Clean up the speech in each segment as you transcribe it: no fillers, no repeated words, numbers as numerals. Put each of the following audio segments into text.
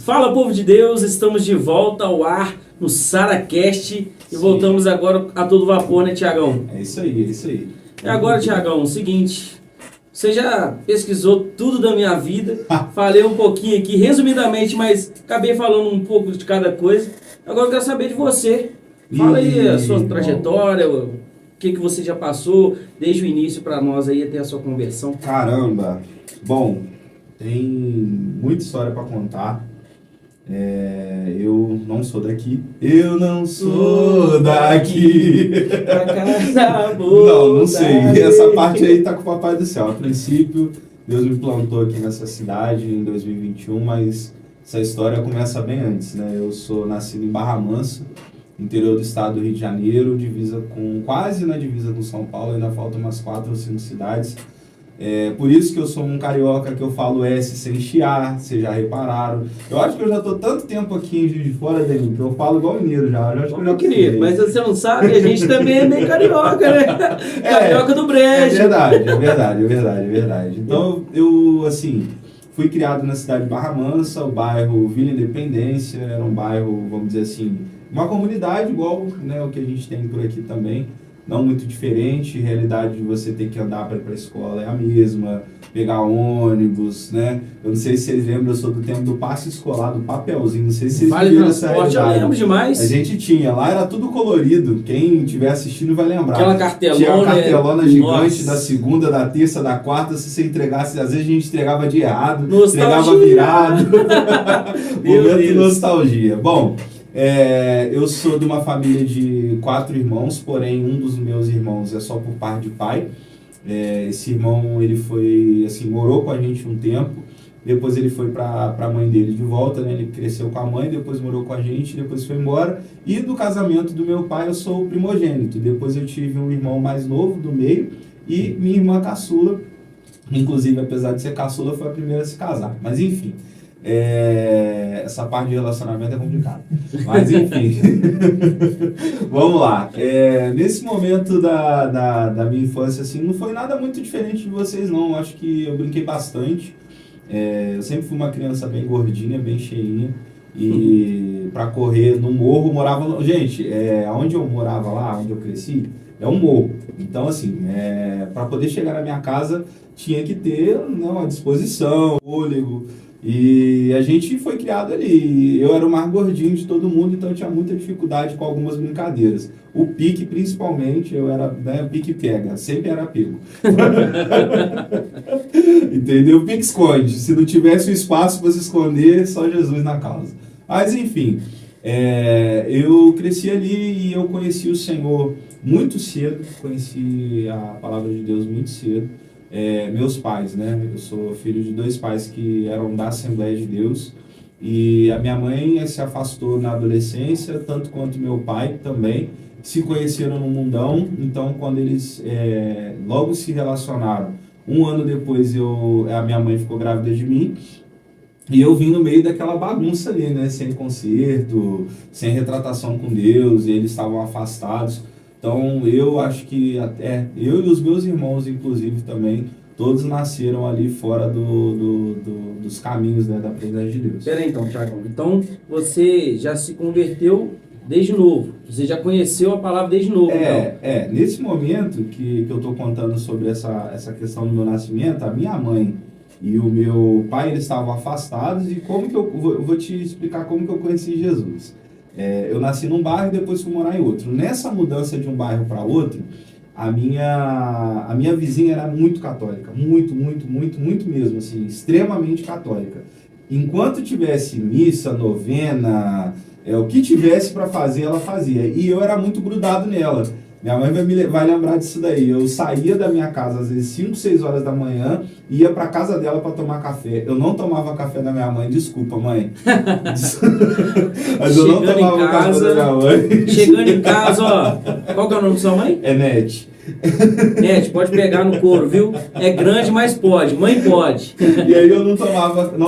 Fala, povo de Deus, estamos de volta ao ar no SaraCast e voltamos agora a todo vapor, né, Tiagão? É isso aí, é isso aí. E agora, Tiagão, o seguinte, você já pesquisou tudo da minha vida, falei um pouquinho aqui, resumidamente, mas acabei falando um pouco de cada coisa. Agora eu quero saber de você. Fala aí a sua trajetória, o que você já passou desde o início para nós aí até a sua conversão. Caramba! Bom, tem muita história para contar. Eu não sou daqui. Eu não sou daqui. Não sei. Essa parte aí tá com o Papai do Céu. A princípio, Deus me plantou aqui nessa cidade em 2021, mas essa história começa bem antes, né? Eu sou nascido em Barra Mansa, interior do estado do Rio de Janeiro, quase na divisa com São Paulo, ainda faltam umas 4 ou 5 cidades. Por isso que eu sou um carioca que eu falo S sem chiar, vocês já repararam. Eu acho que eu já tô tanto tempo aqui em Juiz de Fora, Danilo, que eu falo igual mineiro já. Eu acho que eu já querido, mas você não sabe, a gente também é meio carioca, né? Carioca do brejo. É verdade. Então, eu, assim, fui criado na cidade de Barra Mansa, o bairro Vila Independência, era um bairro, vamos dizer assim, uma comunidade igual, né, o que a gente tem por aqui também. Não muito diferente, a realidade de você ter que andar para ir para a escola é a mesma, pegar ônibus, né? Eu não sei se vocês lembram, eu sou do tempo do passe escolar, do papelzinho, não sei se vocês viram essa realidade. Eu lembro demais. A gente tinha, lá era tudo colorido, quem estiver assistindo vai lembrar. Aquela cartelona. Tinha a cartelona gigante, nossa, da segunda, da terça, da quarta, se você entregasse, às vezes a gente entregava de errado, nostalgia. Entregava virado. Momento nostalgia. Bom... eu sou de uma família de 4 irmãos, porém um dos meus irmãos é só por parte de pai. Esse irmão, ele foi, assim, morou com a gente um tempo, depois ele foi para a mãe dele de volta, né? Ele cresceu com a mãe, depois morou com a gente, depois foi embora. E do casamento do meu pai eu sou o primogênito, depois eu tive um irmão mais novo do meio e minha irmã caçula, inclusive apesar de ser caçula foi a primeira a se casar, mas enfim. Essa parte de relacionamento é complicada, mas enfim. Vamos lá. Nesse momento da minha infância, assim, não foi nada muito diferente de vocês, não. Acho que eu brinquei bastante. Eu sempre fui uma criança bem gordinha, bem cheinha, e para correr no morro morava. Gente, onde eu morava lá, onde eu cresci, é um morro. Então, assim, para poder chegar na minha casa tinha que ter, né, uma disposição, fôlego. E a gente foi criado ali. Eu era o mais gordinho de todo mundo, então eu tinha muita dificuldade com algumas brincadeiras. O pique, principalmente, eu era, né, pique pega, sempre era pego. Entendeu? Pique esconde. Se não tivesse o espaço para se esconder, só Jesus na causa. Mas enfim, eu cresci ali e eu conheci o Senhor muito cedo, conheci a palavra de Deus muito cedo. Meus pais, né? Eu sou filho de 2 pais que eram da Assembleia de Deus e a minha mãe se afastou na adolescência, tanto quanto meu pai também, se conheceram no mundão. Então quando eles logo se relacionaram, um ano depois a minha mãe ficou grávida de mim e eu vim no meio daquela bagunça ali, né? Sem conserto, sem retratação com Deus, e eles estavam afastados. Então, eu acho que até eu e os meus irmãos, inclusive, também, todos nasceram ali fora dos caminhos, né, da presença de Deus. Pera aí, então, Thiago. Então, você já se converteu desde novo. Você já conheceu a palavra desde novo, então. Nesse momento que eu estou contando sobre essa questão do meu nascimento, a minha mãe e o meu pai, eles estavam afastados. E como que eu vou te explicar como que eu conheci Jesus. Eu nasci num bairro e depois fui morar em outro. Nessa mudança de um bairro para outro, a minha vizinha era muito católica. Muito mesmo, assim, extremamente católica. Enquanto tivesse missa, novena, o que tivesse para fazer, ela fazia. E eu era muito grudado nela. Minha mãe vai lembrar disso daí. Eu saía da minha casa às vezes 5, 6 horas da manhã, ia para casa dela para tomar café. Eu não tomava café da minha mãe, desculpa, mãe. Mas eu não tomava café da minha mãe. Chegando em casa, ó. Qual que é o nome da sua mãe? Nete. Nete, pode pegar no couro, viu? É grande, mas pode. Mãe pode. E aí eu não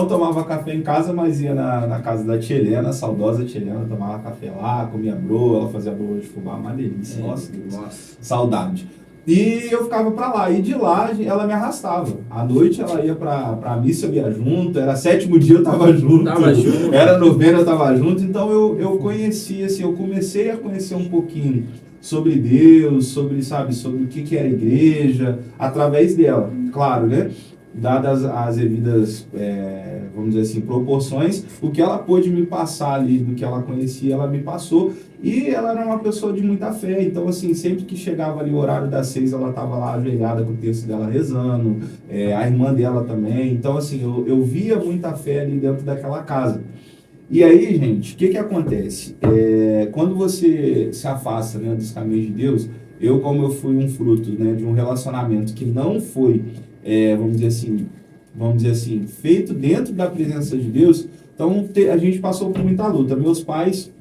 tomava café em casa, mas ia na casa da tia Helena, a saudosa tia Helena, tomava café lá, comia broa, ela fazia broa de fubá, uma delícia. Nossa. Saudade. E eu ficava para lá, e de lá ela me arrastava. À noite ela ia para missa, eu ia junto, era 7º dia eu tava junto, era novena eu tava junto, então eu conheci, assim, eu comecei a conhecer um pouquinho sobre Deus, sobre o que era a igreja, através dela, claro, né? Dadas as devidas, vamos dizer assim, proporções, o que ela pôde me passar ali, do que ela conhecia, ela me passou. E ela era uma pessoa de muita fé, então assim, sempre que chegava ali o horário das 6, ela estava lá ajoelhada com o texto dela rezando, a irmã dela também, então assim, eu via muita fé ali dentro daquela casa. E aí, gente, o que acontece? Quando você se afasta, né, dos caminhos de Deus, como eu fui um fruto, né, de um relacionamento que não foi, vamos dizer assim, feito dentro da presença de Deus, então a gente passou por muita luta. Meus pais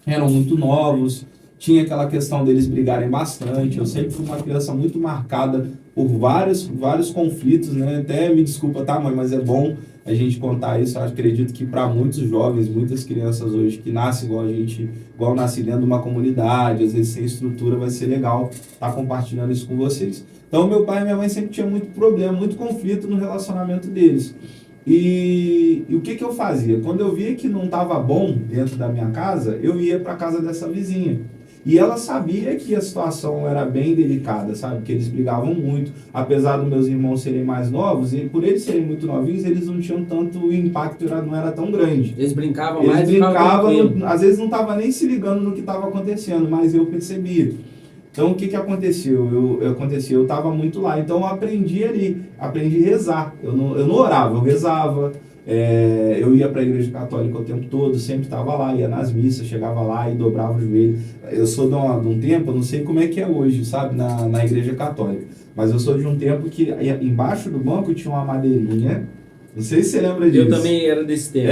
eram muito novos, tinha aquela questão deles brigarem bastante. Eu sempre fui uma criança muito marcada por vários conflitos, né? Até me desculpa, tá, mãe, mas é bom a gente contar isso. Eu acredito que para muitos jovens, muitas crianças hoje que nascem igual a gente, igual nasce dentro de uma comunidade, às vezes sem estrutura, vai ser legal estar compartilhando isso com vocês. Então, meu pai e minha mãe sempre tinham muito problema, muito conflito no relacionamento deles. E o que eu fazia? Quando eu via que não estava bom dentro da minha casa, eu ia para a casa dessa vizinha. E ela sabia que a situação era bem delicada, sabe? Que eles brigavam muito. Apesar dos meus irmãos serem mais novos, e por eles serem muito novinhos, eles não tinham tanto, o impacto não era tão grande. Eles brincavam eles mais? Brincavam, às vezes não estava nem se ligando no que estava acontecendo, mas eu percebia. Então, o que aconteceu? Eu estava muito lá, então eu aprendi ali, aprendi a rezar. Eu não orava, eu rezava. Eu ia para a igreja católica o tempo todo, sempre estava lá, ia nas missas, chegava lá e dobrava o joelho. Eu sou de um tempo, eu não sei como é que é hoje, sabe, na igreja católica, mas eu sou de um tempo que embaixo do banco tinha uma madeirinha. Não sei se você lembra disso. Eu também era desse tempo.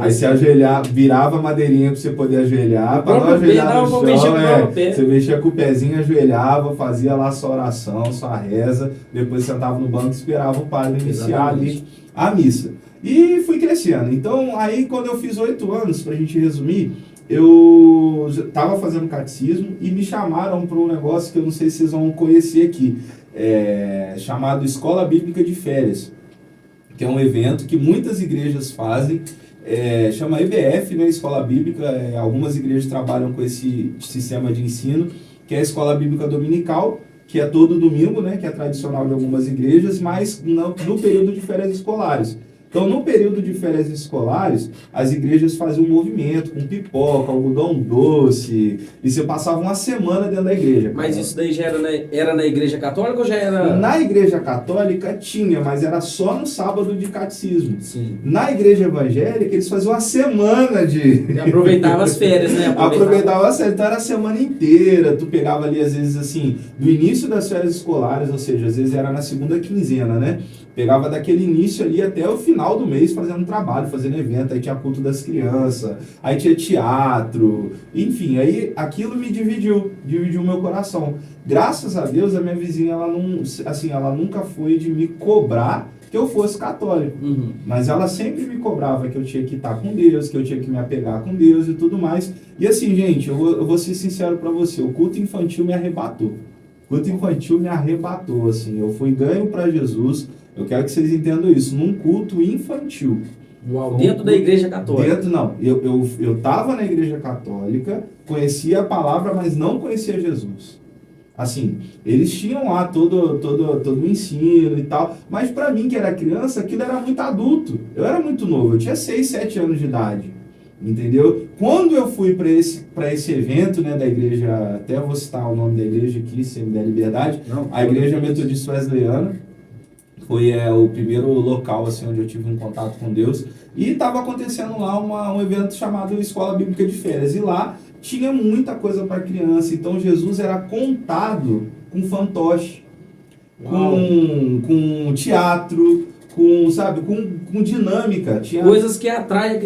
Aí você ajoelhava, virava a madeirinha para você poder ajoelhar, para não ajoelhar no chão. Você mexia com o pezinho, ajoelhava, fazia lá sua oração, sua reza, depois sentava no banco e esperava o padre iniciar ali a missa. E fui crescendo. Então, aí quando eu fiz 8 anos, para a gente resumir, eu estava fazendo catecismo e me chamaram para um negócio que eu não sei se vocês vão conhecer aqui, chamado Escola Bíblica de Férias, que é um evento que muitas igrejas fazem, chama EBF, né, Escola Bíblica. Algumas igrejas trabalham com esse sistema de ensino, que é a Escola Bíblica Dominical, que é todo domingo, né, que é tradicional de algumas igrejas, mas no período de férias escolares. Então, no período de férias escolares, as igrejas faziam um movimento com pipoca, algodão doce, e você passava uma semana dentro da igreja. Mas isso daí já era na igreja católica ou já era... Na igreja católica tinha, mas era só no sábado de catecismo. Sim. Na igreja evangélica, eles faziam uma semana de... E aproveitava as férias, né? Aproveitava as férias, então era a semana inteira. Tu pegava ali, às vezes, assim, do início das férias escolares, ou seja, às vezes era na segunda quinzena, né? Pegava daquele início ali até o final do mês fazendo trabalho, fazendo evento. Aí tinha culto das crianças, aí tinha teatro, enfim, aí aquilo me dividiu o meu coração. Graças a Deus, a minha vizinha, ela nunca foi de me cobrar que eu fosse católico, mas ela sempre me cobrava que eu tinha que estar com Deus, que eu tinha que me apegar com Deus e tudo mais. E assim, gente, eu vou ser sincero para você, o culto infantil me arrebatou. O culto infantil me arrebatou, assim, eu fui ganho para Jesus. Eu quero que vocês entendam isso, num culto infantil. Uau, dentro da igreja católica? Eu estava na igreja católica, conhecia a palavra, mas não conhecia Jesus. Assim, eles tinham lá todo o ensino e tal, mas para mim, que era criança, aquilo era muito adulto. Eu era muito novo, eu tinha 6, 7 anos de idade, entendeu? Quando eu fui para esse evento, né, da igreja, até vou citar o nome da igreja aqui, se me der liberdade, a Igreja Metodista Wesleyana, foi o primeiro local assim, onde eu tive um contato com Deus. E estava acontecendo lá um evento chamado Escola Bíblica de Férias. E lá tinha muita coisa para criança. Então Jesus era contado com fantoche, com teatro, com dinâmica. Tinha coisas que atraem a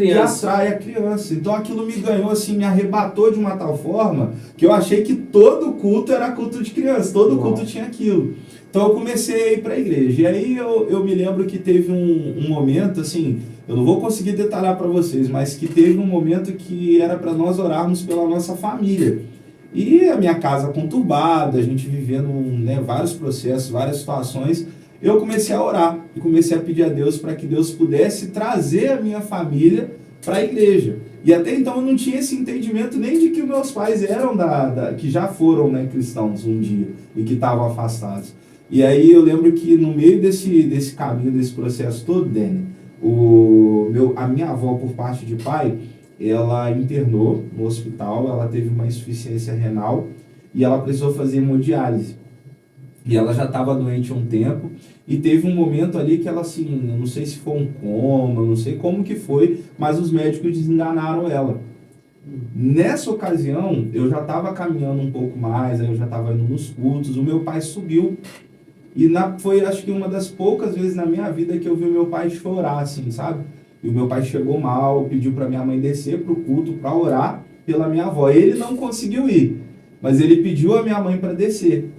criança. Então aquilo me ganhou, assim, me arrebatou de uma tal forma que eu achei que todo culto era culto de criança. Todo culto tinha aquilo. Então eu comecei a ir para a igreja. E aí eu me lembro que teve um momento, assim, eu não vou conseguir detalhar para vocês, mas que teve um momento que era para nós orarmos pela nossa família. E a minha casa conturbada, a gente vivendo, né, vários processos, várias situações, eu comecei a orar e comecei a pedir a Deus para que Deus pudesse trazer a minha família para a igreja. E até então eu não tinha esse entendimento nem de que meus pais eram que já foram, né, cristãos um dia e que estavam afastados. E aí eu lembro que no meio desse caminho, desse processo todo, Dani, a minha avó, por parte de pai, ela internou no hospital, ela teve uma insuficiência renal e ela precisou fazer hemodiálise. E ela já estava doente há um tempo e teve um momento ali que ela, assim, eu não sei se foi um coma, não sei como que foi, mas os médicos desenganaram ela. Nessa ocasião, eu já estava caminhando um pouco mais, aí eu já estava indo nos cultos, o meu pai subiu. E foi, acho que, uma das poucas vezes na minha vida que eu vi o meu pai chorar, assim, sabe? E o meu pai chegou mal, pediu para minha mãe descer para o culto para orar pela minha avó. Ele não conseguiu ir, mas ele pediu a minha mãe para descer.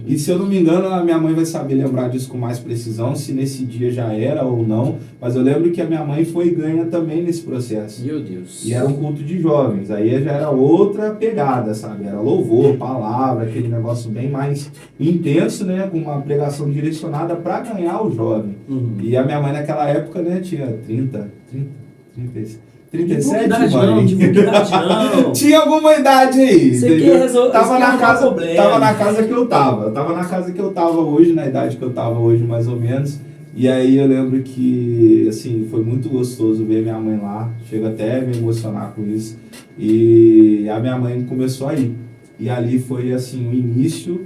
E se eu não me engano, a minha mãe vai saber lembrar disso com mais precisão, se nesse dia já era ou não. Mas eu lembro que a minha mãe foi ganha também nesse processo. Meu Deus. E era um culto de jovens. Aí já era outra pegada, sabe? Era louvor, palavra, aquele negócio bem mais intenso, né? Com uma pregação direcionada para ganhar o jovem. E a minha mãe naquela época, né, tinha 37, mãe. Divulguidade não. Tinha alguma idade aí. Você quer resolver problema. Tava na casa que eu tava. Eu tava na casa que eu tava hoje, na idade que eu tava hoje, mais ou menos. E aí eu lembro que, assim, foi muito gostoso ver minha mãe lá. Chega até a me emocionar com isso. E a minha mãe começou a ir. E ali foi, assim, o início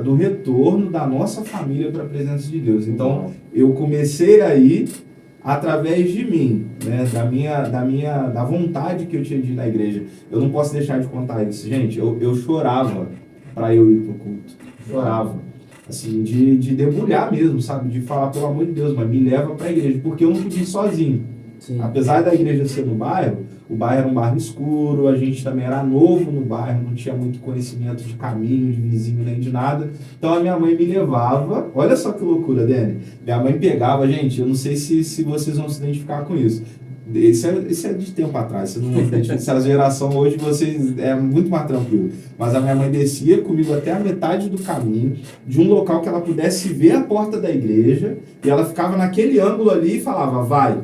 do retorno da nossa família para a presença de Deus. Então, eu comecei a ir através de mim, né, da vontade que eu tinha de ir na igreja. Eu não posso deixar de contar isso, gente. Eu chorava para eu ir pro culto. Chorava. Assim, de debulhar mesmo, sabe? De falar, pelo amor de Deus, mas me leva para a igreja, porque eu não podia ir sozinho. Sim. Apesar da igreja ser no bairro, o bairro era um bairro escuro, a gente também era novo no bairro, não tinha muito conhecimento de caminho, de vizinho, nem de nada. Então a minha mãe me levava, olha só que loucura, Dani. Minha mãe pegava, gente, eu não sei se vocês vão se identificar com isso. Isso é de tempo atrás, vocês não vão se identificar. Essa geração hoje, vocês é muito mais tranquilo. Mas a minha mãe descia comigo até a metade do caminho, de um local que ela pudesse ver a porta da igreja, e ela ficava naquele ângulo ali e falava, vai.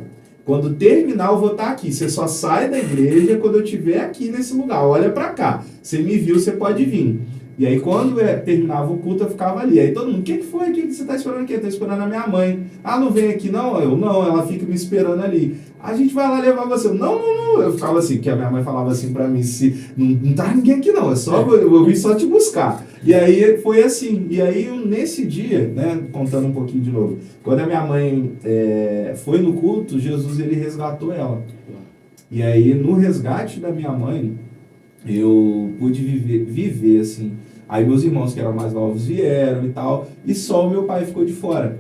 Quando terminar, eu vou estar aqui. Você só sai da igreja quando eu estiver aqui nesse lugar. Olha para cá. Você me viu, você pode vir. E aí, quando terminava o culto, eu ficava ali. Aí todo mundo, o que foi? O que você está esperando aqui? Eu estou esperando a minha mãe. Ah, não vem aqui não? Eu, não, ela fica me esperando ali. A gente vai lá levar você. Não. Eu ficava assim, porque a minha mãe falava assim para mim, não tá ninguém aqui não, eu vou vir só te buscar. E aí foi assim. E aí, nesse dia, né, contando um pouquinho de novo, quando a minha mãe foi no culto, Jesus, ele resgatou ela. E aí, no resgate da minha mãe, eu pude viver assim. Aí meus irmãos que eram mais novos vieram e tal, e só o meu pai ficou de fora.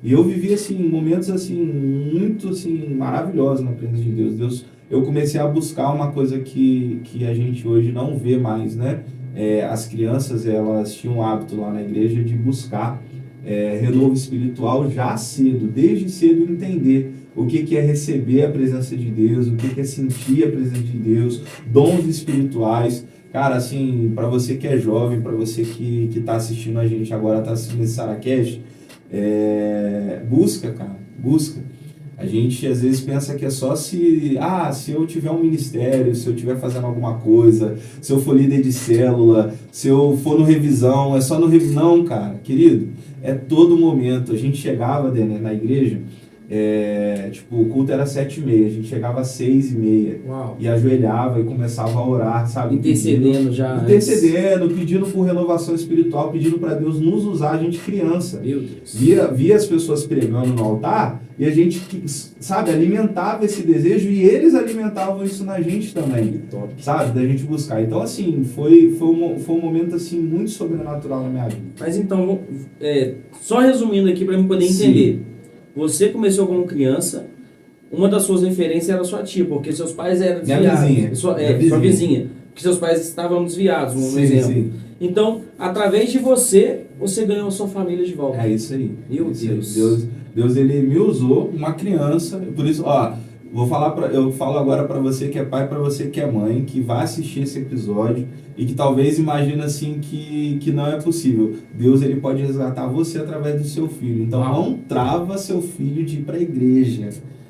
E eu vivi assim momentos assim muito assim maravilhosos na presença de Deus. Eu comecei a buscar uma coisa que a gente hoje não vê mais, né? As crianças, elas tinham o hábito lá na igreja de buscar renovo espiritual já cedo, desde cedo entender o que é receber a presença de Deus, o que é sentir a presença de Deus, dons espirituais. Cara, assim, para você que é jovem, para você que está assistindo a gente agora, está assistindo esse Saracast, busca, cara, busca. A gente às vezes pensa que é só se eu tiver um ministério, se eu estiver fazendo alguma coisa, se eu for líder de célula, se eu for no revisão, é só no revisão. Não, cara, querido, é todo momento. A gente chegava, Dene, na igreja, o culto era 7h30, a gente chegava às 6h30 e ajoelhava e começava a orar, sabe? Intercedendo, pedindo por renovação espiritual, pedindo para Deus nos usar, a gente criança. Meu Deus. Via as pessoas pregando no altar e a gente, sabe, alimentava esse desejo e eles alimentavam isso na gente também, sabe, da gente buscar. Então, assim, foi um momento, assim, muito sobrenatural na minha vida. Mas então, só resumindo aqui para eu poder entender. Sim. Você começou como criança, uma das suas referências era sua tia, porque seus pais eram desviados. Sua vizinha. Porque seus pais estavam desviados, um exemplo. Sim. Então, através de você ganhou a sua família de volta. É isso aí. Meu Deus. Deus, ele me usou, uma criança, por isso, Eu falo agora para você que é pai, para você que é mãe, que vai assistir esse episódio e que talvez imagine assim que não é possível. Deus, ele pode resgatar você através do seu filho. Então não trava seu filho de ir para a igreja.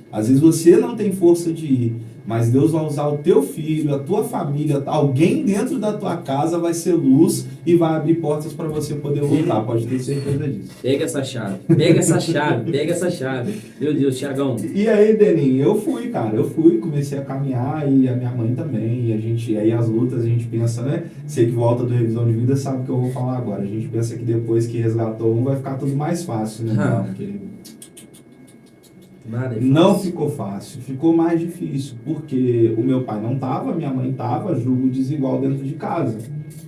Às vezes você não tem força de ir, mas Deus vai usar o teu filho, a tua família, alguém dentro da tua casa vai ser luz e vai abrir portas para você poder voltar. Pode ter certeza disso. Pega essa chave, pega essa chave, pega essa chave. Meu Deus, Thiagão. E aí, Deninho, eu fui, comecei a caminhar e a minha mãe também. E aí as lutas, a gente pensa, né? Você que volta do Revisão de Vida sabe o que eu vou falar agora. A gente pensa que depois que resgatou um vai ficar tudo mais fácil, né? Não, querido. Não ficou fácil, ficou mais difícil, porque o meu pai não estava, minha mãe estava, julgo desigual dentro de casa,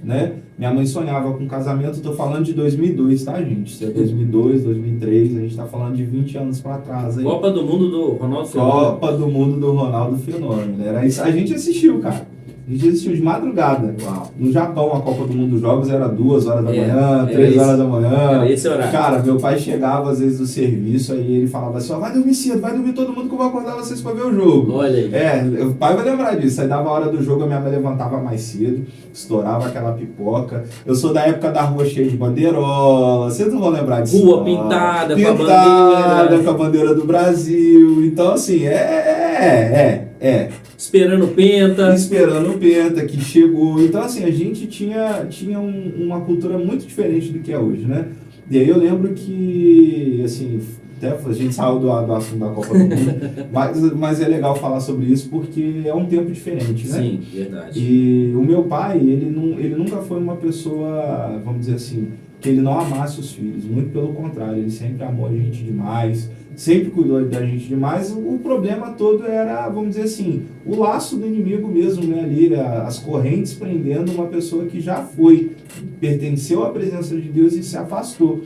né? Minha mãe sonhava com casamento, estou falando de 2002, tá, gente? Se é 2002, 2003, a gente está falando de 20 anos para trás. Aí. Copa do Mundo do Ronaldo Fenômeno. Copa do Mundo do Ronaldo Fenômeno, era isso. A gente assistiu, cara. A gente assistiu de madrugada. Uau. No Japão, a Copa do Mundo dos Jogos era 2 horas da manhã, 3 horas da manhã. Era esse horário. Cara, meu pai chegava às vezes do serviço, aí ele falava assim, ó, vai dormir cedo, vai dormir todo mundo que eu vou acordar vocês pra ver o jogo. Olha aí. O pai vai lembrar disso. Aí dava a hora do jogo, a minha mãe levantava mais cedo, estourava aquela pipoca. Eu sou da época da rua cheia de bandeirola, vocês não vão lembrar disso. Rua pintada com a bandeira do Brasil. Então, assim, Esperando o Penta, que chegou. Então, assim, a gente tinha uma cultura muito diferente do que é hoje, né? E aí eu lembro que, assim, até a gente saiu do assunto da Copa do Mundo, mas é legal falar sobre isso porque é um tempo diferente, né? Sim, verdade. E o meu pai, ele nunca foi uma pessoa, vamos dizer assim, que ele não amasse os filhos, muito pelo contrário, ele sempre amou a gente demais, sempre cuidou da gente demais. O problema todo era, vamos dizer assim, o laço do inimigo mesmo, né, ali, as correntes prendendo uma pessoa que já pertenceu à presença de Deus e se afastou.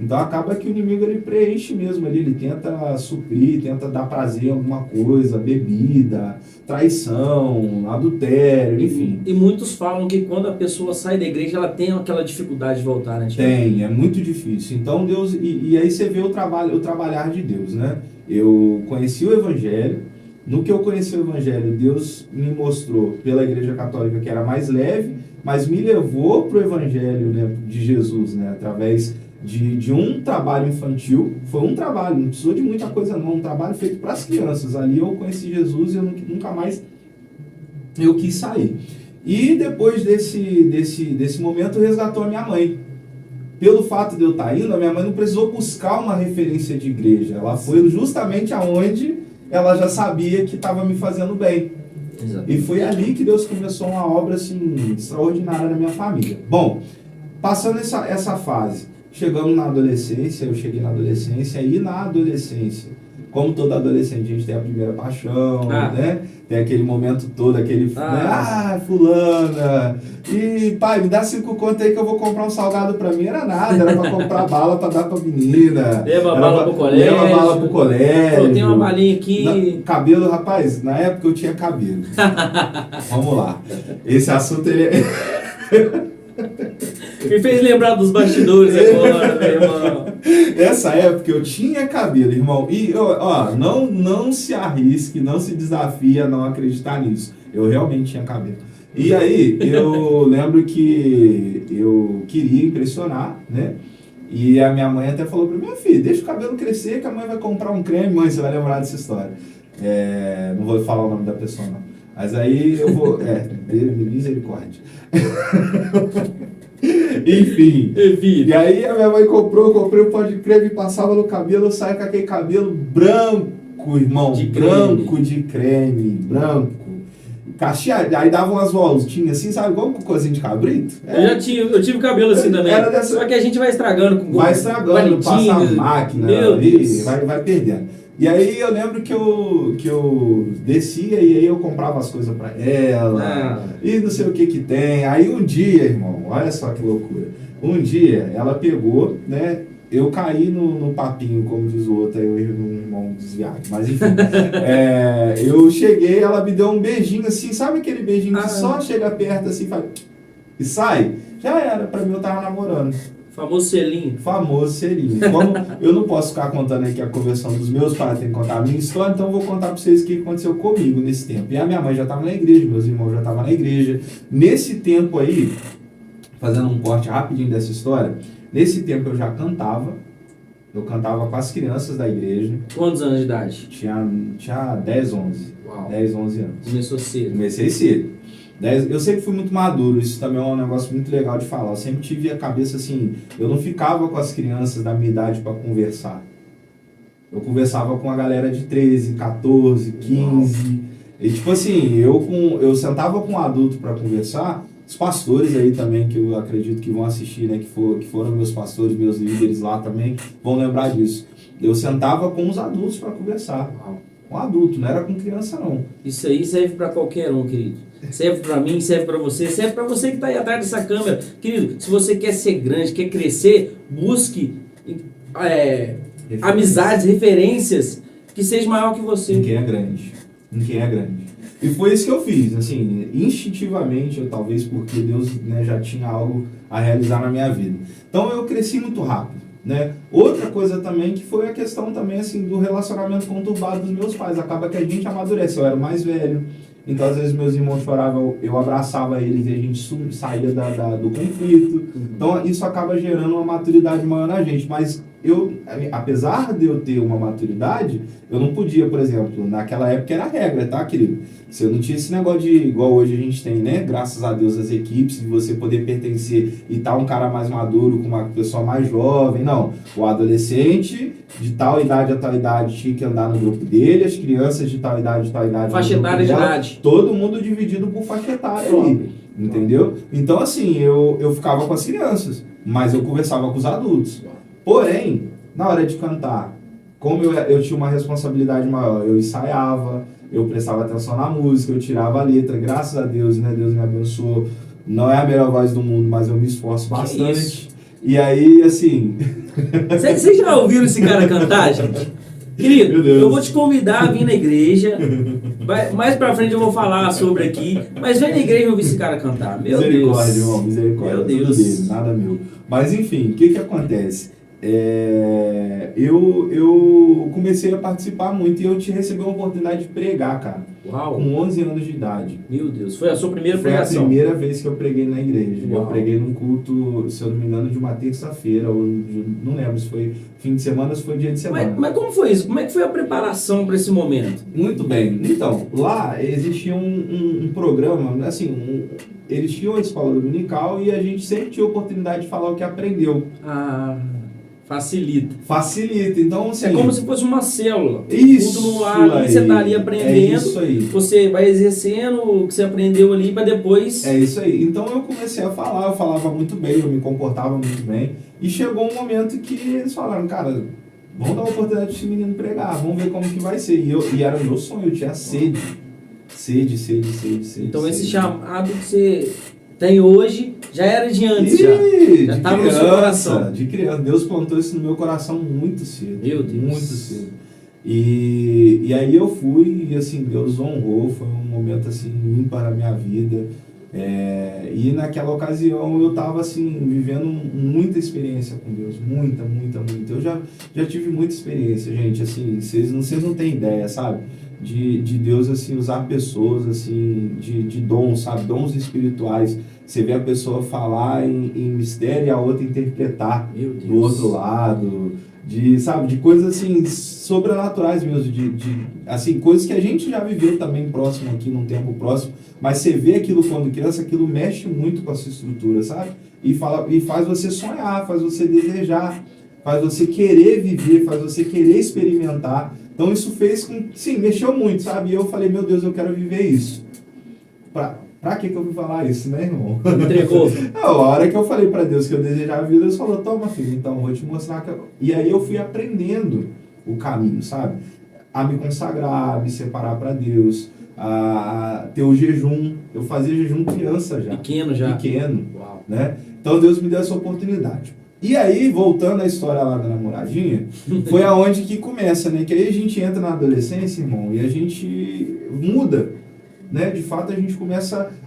Então acaba que o inimigo ele preenche mesmo ali, ele tenta suprir, tenta dar prazer em alguma coisa, bebida, traição, adultério, enfim. E muitos falam que quando a pessoa sai da igreja, ela tem aquela dificuldade de voltar, né? Tem, é muito difícil. Então Deus, e aí você vê o trabalhar de Deus, né? Eu conheci o Evangelho, no que eu conheci o Evangelho, Deus me mostrou pela Igreja Católica que era mais leve, mas me levou para o Evangelho, né, de Jesus, né, através de um trabalho infantil. Foi um trabalho, não precisou de muita coisa não, um trabalho feito para as crianças. Ali eu conheci Jesus e eu nunca mais eu quis sair. E depois desse momento resgatou a minha mãe. Pelo fato de eu estar indo, a minha mãe não precisou buscar uma referência de igreja. Ela foi justamente aonde ela já sabia que estava me fazendo bem. Exatamente. E foi ali que Deus começou uma obra assim, extraordinária na minha família. Bom, passando essa fase, chegamos na adolescência, eu cheguei na adolescência, e na adolescência, como todo adolescente, a gente tem a primeira paixão, né? Tem aquele momento todo, aquele, fulana, e pai, me dá 5 conto aí que eu vou comprar um salgado pra mim. Era nada, era pra comprar bala pra dar pra menina. Leva a bala pro colégio. Eu tenho uma balinha aqui. Cabelo, rapaz, na época eu tinha cabelo. Vamos lá. Esse assunto, ele Me fez lembrar dos bastidores agora, meu irmão. Nessa época eu tinha cabelo, irmão. E, não se arrisque, não se desafie a não acreditar nisso. Eu realmente tinha cabelo. E aí, eu lembro que eu queria impressionar, né? E a minha mãe até falou pra mim, filho, deixa o cabelo crescer que a mãe vai comprar um creme. Mãe, você vai lembrar dessa história. Não vou falar o nome da pessoa, não. Mas aí eu vou... misericórdia. Enfim. E aí a minha mãe comprei um pó de creme, passava no cabelo, eu saio com aquele cabelo branco, irmão. Branco de creme. Cacheado. Aí dava umas voltinhas assim, sabe? Igual com coisinha de cabrito. Eu tive cabelo assim também. Só que a gente vai estragando. Passa a máquina ali, vai perdendo. E aí eu lembro que eu descia e aí eu comprava as coisas pra ela, e não sei o que tem. Aí um dia, irmão, olha só que loucura. Um dia ela pegou, né? Eu caí no papinho, como diz o outro, aí eu e um irmão desviado. Mas enfim, eu cheguei, ela me deu um beijinho assim, sabe aquele beijinho que só chega perto assim, faz, e sai? Já era, pra mim eu tava namorando. Famoso selinho. Famoso selinho. Como eu não posso ficar contando aqui a conversão dos meus pais, tem que contar a minha história, então eu vou contar para vocês o que aconteceu comigo nesse tempo. E a minha mãe já estava na igreja, meus irmãos já estavam na igreja. Nesse tempo aí, fazendo um corte rapidinho dessa história, nesse tempo eu já cantava. Eu cantava com as crianças da igreja. Quantos anos de idade? Tinha 10, 11. Uau. 10, 11 anos. Começou cedo. Comecei cedo. Eu sempre fui muito maduro, isso também é um negócio muito legal de falar. Eu sempre tive a cabeça assim, eu não ficava com as crianças da minha idade para conversar. Eu conversava com a galera de 13, 14, 15. E tipo assim, eu sentava com um adulto para conversar. Os pastores aí também, que eu acredito que vão assistir, né, que foram meus pastores, meus líderes lá também, vão lembrar disso. Eu sentava com os adultos para conversar. Com adulto, não era com criança não. Isso aí serve para qualquer um, querido. Serve para mim, serve para você que está aí atrás dessa câmera. Querido, se você quer ser grande, quer crescer, busque amizades, referências, que seja maior que você. Em quem é grande. Em quem é grande. E foi isso que eu fiz, assim, instintivamente, talvez porque Deus, né, já tinha algo a realizar na minha vida. Então eu cresci muito rápido, né? Outra coisa também que foi a questão também, assim, do relacionamento conturbado dos meus pais. Acaba que a gente amadurece, eu era o mais velho, então às vezes meus irmãos choravam, eu abraçava eles e a gente saía do conflito. Então isso acaba gerando uma maturidade maior na gente, mas apesar de eu ter uma maturidade, eu não podia, por exemplo, naquela época era regra, tá, querido? Você não tinha esse negócio de, igual hoje a gente tem, né? Graças a Deus, as equipes, de você poder pertencer e tá um cara mais maduro com uma pessoa mais jovem. Não, o adolescente de tal idade a tal idade tinha que andar no grupo dele, as crianças de tal idade faixa etária de idade. Todo mundo dividido por faixa etária ali, entendeu? Então, assim, eu ficava com as crianças, mas eu conversava com os adultos. Porém, na hora de cantar, como eu tinha uma responsabilidade maior, eu ensaiava, eu prestava atenção na música, eu tirava a letra, graças a Deus, né? Deus me abençoou. Não é a melhor voz do mundo, mas eu me esforço bastante. E aí, assim... Vocês já ouviram esse cara cantar, gente? Querido, eu vou te convidar a vir na igreja. Mais pra frente eu vou falar sobre aqui. Mas vem na igreja e ouvir esse cara cantar. Meu Deus. Misericórdia, irmão, misericórdia. Meu Deus. Dele, nada meu. Mas enfim, o que acontece? Eu comecei a participar muito e eu recebi uma oportunidade de pregar, cara. Uau. Com 11 anos de idade. Meu Deus, foi a sua primeira pregação? Foi a primeira vez que eu preguei na igreja. Uau. Eu preguei num culto, se eu não me engano, de uma terça-feira, ou não lembro se foi fim de semana ou se foi dia de semana. Mas como foi isso? Como é que foi a preparação para esse momento? Muito bem. Então, lá existia um programa, assim, eles tinham a escola dominical e a gente sempre tinha a oportunidade de falar o que aprendeu. Facilita. Facilita. Então, assim, é como se fosse uma célula. Isso. Tudo no ar, você está ali aprendendo. É isso aí. Você vai exercendo o que você aprendeu ali para depois... É isso aí. Então eu comecei a falar, eu falava muito bem, eu me comportava muito bem. E chegou um momento que eles falaram, cara, vamos dar uma oportunidade desse menino pregar, vamos ver como que vai ser. E era o meu sonho, eu tinha sede. Sede. Então esse chamado que você tem hoje já era de antes, já estava no seu coração. De criança. Deus plantou isso no meu coração muito cedo. Meu Deus. Muito cedo. E aí eu fui e assim, Deus honrou, foi um momento assim ímpar na minha vida. E naquela ocasião eu estava assim, vivendo muita experiência com Deus, muita. Eu já tive muita experiência, gente, assim, vocês não têm ideia, sabe? De Deus, assim, usar pessoas, assim, de dons, sabe? Dons espirituais. Você vê a pessoa falar em mistério e a outra interpretar do outro lado. De coisas, assim, sobrenaturais mesmo. Assim, coisas que a gente já viveu também próximo aqui, num tempo próximo. Mas você vê aquilo quando criança, aquilo mexe muito com a sua estrutura, sabe? E faz você sonhar, faz você desejar, faz você querer viver, faz você querer experimentar. Então isso fez com... Sim, mexeu muito, sabe? E eu falei, meu Deus, eu quero viver isso. Pra que eu fui falar isso, né, irmão? Entregou. A hora que eu falei pra Deus que eu desejava a vida, Deus falou, toma, filho, então eu vou te mostrar que E aí eu fui aprendendo o caminho, sabe? A me consagrar, a me separar pra Deus, a ter o jejum. Eu fazia jejum criança já. Pequeno já. Pequeno. Uau. Né? Então Deus me deu essa oportunidade. E aí, voltando à história lá da namoradinha, foi aonde que começa, né? Que aí a gente entra na adolescência, irmão, e a gente muda. né? De fato,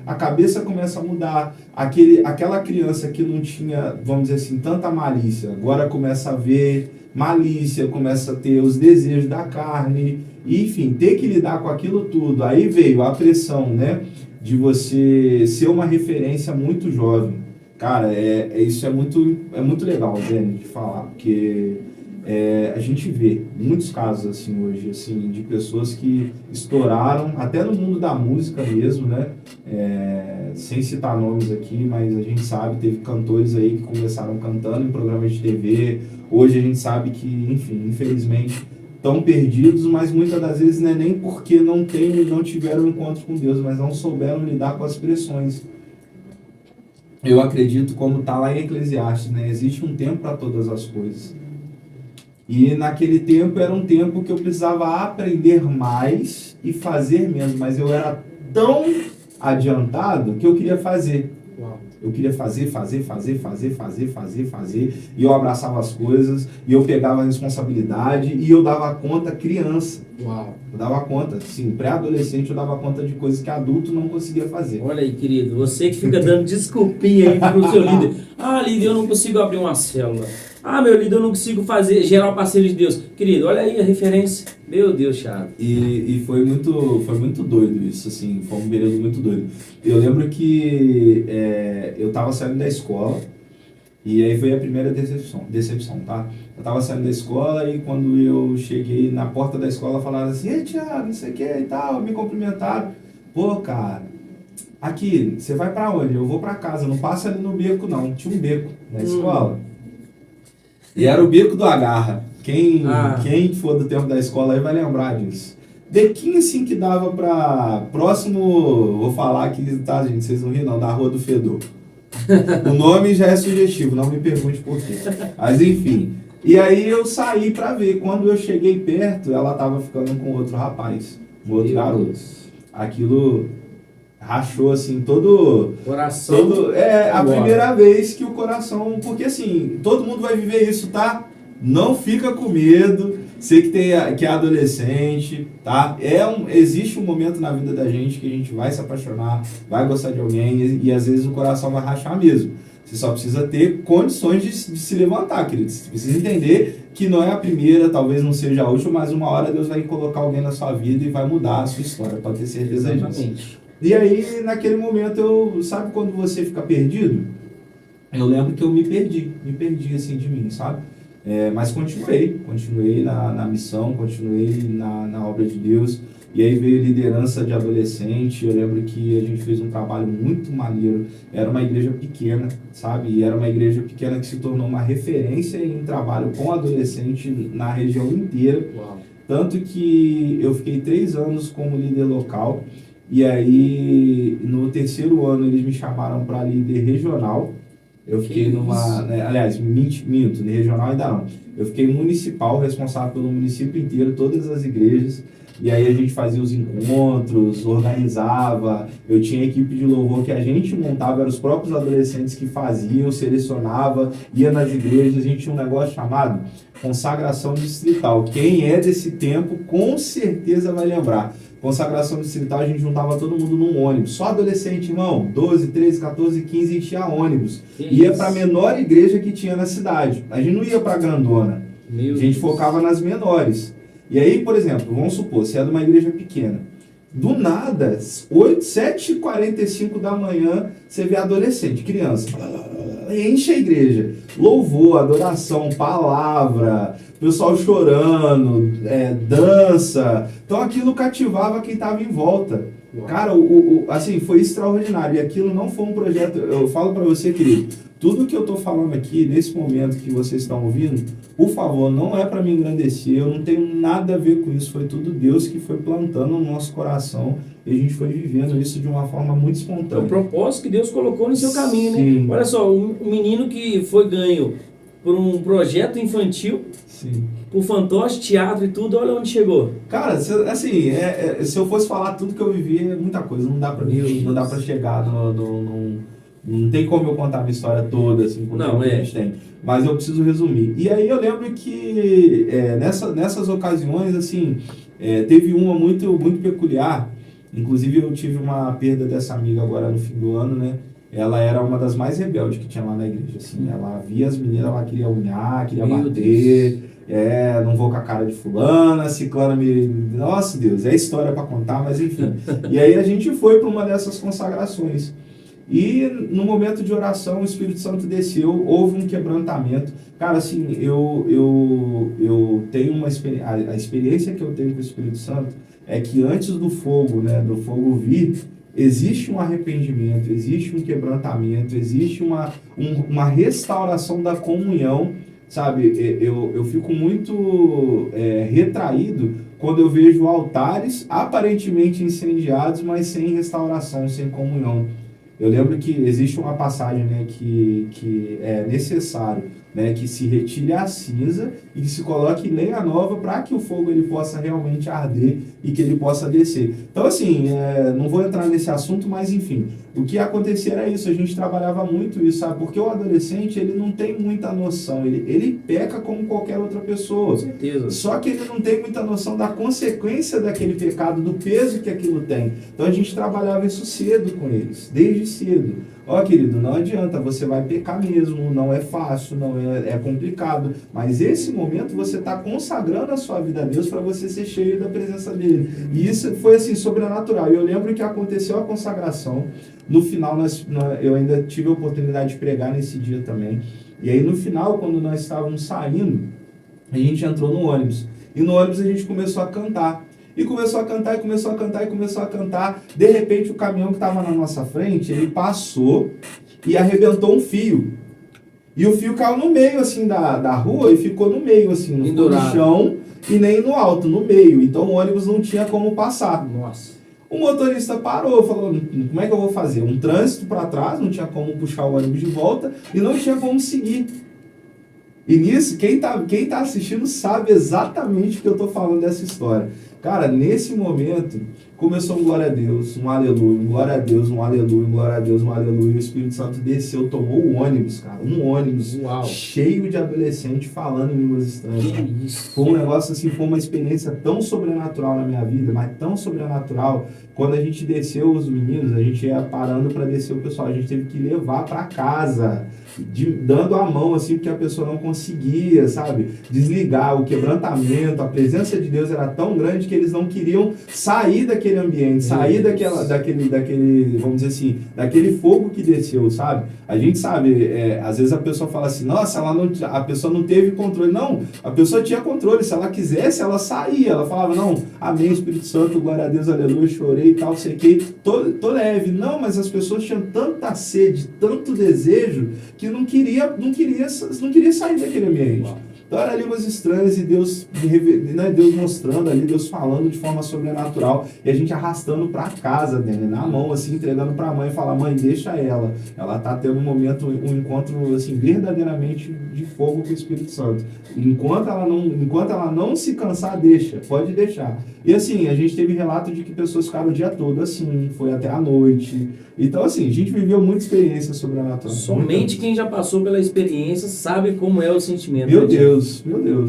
a cabeça começa a mudar. Aquela criança que não tinha, vamos dizer assim, tanta malícia, agora começa a ver malícia, começa a ter os desejos da carne, e, enfim, ter que lidar com aquilo tudo. Aí veio a pressão, né? De você ser uma referência muito jovem. Cara, isso é muito legal, né, de falar, porque a gente vê muitos casos assim hoje, assim, de pessoas que estouraram, até no mundo da música mesmo, né, sem citar nomes aqui, mas a gente sabe, teve cantores aí que começaram cantando em programas de TV, hoje a gente sabe que, enfim, infelizmente, estão perdidos, mas muitas das vezes não é nem porque não tiveram um encontro com Deus, mas não souberam lidar com as pressões. Eu acredito, como está lá em Eclesiastes, né? Existe um tempo para todas as coisas. E naquele tempo era um tempo que eu precisava aprender mais e fazer menos, mas eu era tão adiantado que eu queria fazer. Eu queria fazer, e eu abraçava as coisas, e eu pegava a responsabilidade, e eu dava conta criança. Uau. Eu dava conta, sim, pré-adolescente eu dava conta de coisas que adulto não conseguia fazer. Olha aí, querido, você que fica dando desculpinha aí pro seu líder. Ah, líder, eu não consigo abrir uma célula. Ah, meu líder, eu não consigo gerar o parceiro de Deus. Querido, olha aí a referência. Meu Deus, Thiago. E foi muito doido isso, assim, foi um período muito doido. Eu lembro que eu estava saindo da escola, e aí foi a primeira decepção, tá? Eu estava saindo da escola e quando eu cheguei na porta da escola, falaram assim, ei, Thiago, não sei o que e tal, me cumprimentaram. Pô, cara, aqui, você vai pra onde? Eu vou pra casa, não passa ali no beco não, tinha um beco na escola. E era o beco do Agarra. Quem for do tempo da escola aí vai lembrar disso. Bequinho assim que dava pra próximo, vou falar aqui, tá gente, vocês não riram não, da Rua do Fedor. O nome já é sugestivo, não me pergunte por quê. Mas enfim, e aí eu saí pra ver, quando eu cheguei perto, ela tava ficando com outro rapaz, um outro garoto. Aquilo rachou assim todo coração. A primeira vez que o coração, porque assim, todo mundo vai viver isso, tá? Não fica com medo, você que é adolescente, tá? Existe um momento na vida da gente que a gente vai se apaixonar, vai gostar de alguém e às vezes o coração vai rachar mesmo. Você só precisa ter condições de se levantar, querido. Você precisa entender que não é a primeira, talvez não seja a última, mas uma hora Deus vai colocar alguém na sua vida e vai mudar a sua história, pode ter certeza disso. E aí, naquele momento, sabe quando você fica perdido? Eu lembro que eu me perdi assim de mim, sabe? Mas continuei na missão, continuei na obra de Deus. E aí veio liderança de adolescente. Eu lembro que a gente fez um trabalho muito maneiro. Era uma igreja pequena, sabe? E era uma igreja pequena que se tornou uma referência em trabalho com adolescente na região inteira. Uau. Tanto que eu fiquei 3 anos como líder local. E aí, no 3º ano, eles me chamaram para líder regional. Eu fiquei minto, regional ainda não. Eu fiquei municipal, responsável pelo município inteiro, todas as igrejas. E aí a gente fazia os encontros, organizava. Eu tinha equipe de louvor que a gente montava, eram os próprios adolescentes que faziam, selecionava, ia nas igrejas. A gente tinha um negócio chamado consagração distrital. Quem é desse tempo, com certeza vai lembrar. Consagração distrital, a gente juntava todo mundo num ônibus. Só adolescente, irmão. 12, 13, 14, 15, enchia ônibus. Ia para a menor igreja que tinha na cidade. A gente não ia para a grandona. A gente focava nas menores. E aí, por exemplo, vamos supor, você é de uma igreja pequena. Do nada, 7h45 da manhã, você vê adolescente, criança. Enche a igreja. Louvor, adoração, palavra, pessoal chorando, dança. Então aquilo cativava quem estava em volta. Uau. Cara, assim, foi extraordinário. E aquilo não foi um projeto. Eu falo para você, querido, tudo que eu estou falando aqui, nesse momento que vocês estão ouvindo, por favor, não é para me engrandecer, eu não tenho nada a ver com isso. Foi tudo Deus que foi plantando no nosso coração e a gente foi vivendo isso de uma forma muito espontânea. É o propósito que Deus colocou no seu caminho, Sim. né? Olha só, um menino que foi ganho por um projeto infantil, sim, por fantoche, teatro e tudo, olha onde chegou. Cara, assim, se eu fosse falar tudo que eu vivi, é muita coisa, não dá pra chegar não tem como eu contar a minha história toda, assim, com o que a gente tem. Mas eu preciso resumir. E aí eu lembro que nessas ocasiões, assim, teve uma muito, muito peculiar, Inclusive eu tive uma perda dessa amiga agora no fim do ano, né? Ela era uma das mais rebeldes que tinha lá na igreja, assim. Ela via as meninas, ela queria unhar, queria bater. Não vou com a cara de fulana, ciclana me... Nossa, Deus, é história para contar, mas enfim. E aí a gente foi para uma dessas consagrações. E no momento de oração, o Espírito Santo desceu, houve um quebrantamento. Cara, assim, eu tenho uma experiência... A experiência que eu tenho com o Espírito Santo é que antes do fogo, né, do fogo vir, existe um arrependimento, existe um quebrantamento, existe uma restauração da comunhão, sabe? Eu fico muito retraído quando eu vejo altares aparentemente incendiados, mas sem restauração, sem comunhão. Eu lembro que existe uma passagem, né, que é necessário, né, que se retire a cinza e que se coloque lenha nova para que o fogo ele possa realmente arder e que ele possa descer. Então, assim, não vou entrar nesse assunto, mas enfim, o que acontecia era isso, a gente trabalhava muito isso, sabe? Porque o adolescente, ele não tem muita noção, ele peca como qualquer outra pessoa. Com certeza. Só que ele não tem muita noção da consequência daquele pecado, do peso que aquilo tem. Então a gente trabalhava isso cedo com eles, desde cedo. Ó, querido, não adianta, você vai pecar mesmo, não é fácil, não é complicado, mas esse momento você está consagrando a sua vida a Deus para você ser cheio da presença dele. E isso foi assim, sobrenatural. E eu lembro que aconteceu a consagração, no final eu ainda tive a oportunidade de pregar nesse dia também, e aí no final, quando nós estávamos saindo, a gente entrou no ônibus, e no ônibus a gente começou a cantar. E começou a cantar, e começou a cantar, e começou a cantar. De repente, o caminhão que estava na nossa frente, ele passou e arrebentou um fio. E o fio caiu no meio, assim, da rua e ficou no meio, assim, não ficou no chão e nem no alto, no meio. Então, o ônibus não tinha como passar. Nossa. O motorista parou, falou, como é que eu vou fazer? Um trânsito para trás, não tinha como puxar o ônibus de volta e não tinha como seguir. E nisso, quem tá assistindo sabe exatamente o que eu tô falando dessa história. Cara, nesse momento, começou um glória a Deus, um aleluia, um glória a Deus, um aleluia, um glória a Deus, um aleluia. O Espírito Santo desceu, tomou o ônibus, cara. Um ônibus cheio de adolescente falando em línguas estranhas. Que isso? Foi um negócio assim, foi uma experiência tão sobrenatural na minha vida, mas tão sobrenatural. Quando a gente desceu os meninos, a gente ia parando para descer o pessoal. A gente teve que levar para casa, dando a mão assim, porque a pessoa não conseguia, sabe? Desligar, o quebrantamento, a presença de Deus era tão grande que eles não queriam sair daquele ambiente, sair daquele, vamos dizer assim, daquele fogo que desceu, sabe? A gente sabe, às vezes a pessoa fala assim, nossa, a pessoa não teve controle. Não, a pessoa tinha controle. Se ela quisesse, ela saía. Ela falava, não, amém, Espírito Santo, glória a Deus, aleluia, chorei e tal, sei que, tô leve. Não, mas as pessoas tinham tanta sede, tanto desejo, que não queria sair daquele ambiente. Então era línguas estranhas e Deus mostrando ali, Deus falando de forma sobrenatural, e a gente arrastando para casa dele, na mão, assim, entregando para a mãe e falar, mãe, deixa ela tá tendo um momento, um encontro, assim, verdadeiramente de fogo com o Espírito Santo. Enquanto ela não se cansar, pode deixar. E assim, a gente teve relato de que pessoas ficaram o dia todo assim, foi até a noite. Então assim, a gente viveu muita experiência sobrenatural. Somente quem já passou pela experiência sabe como é o sentimento. Meu Deus,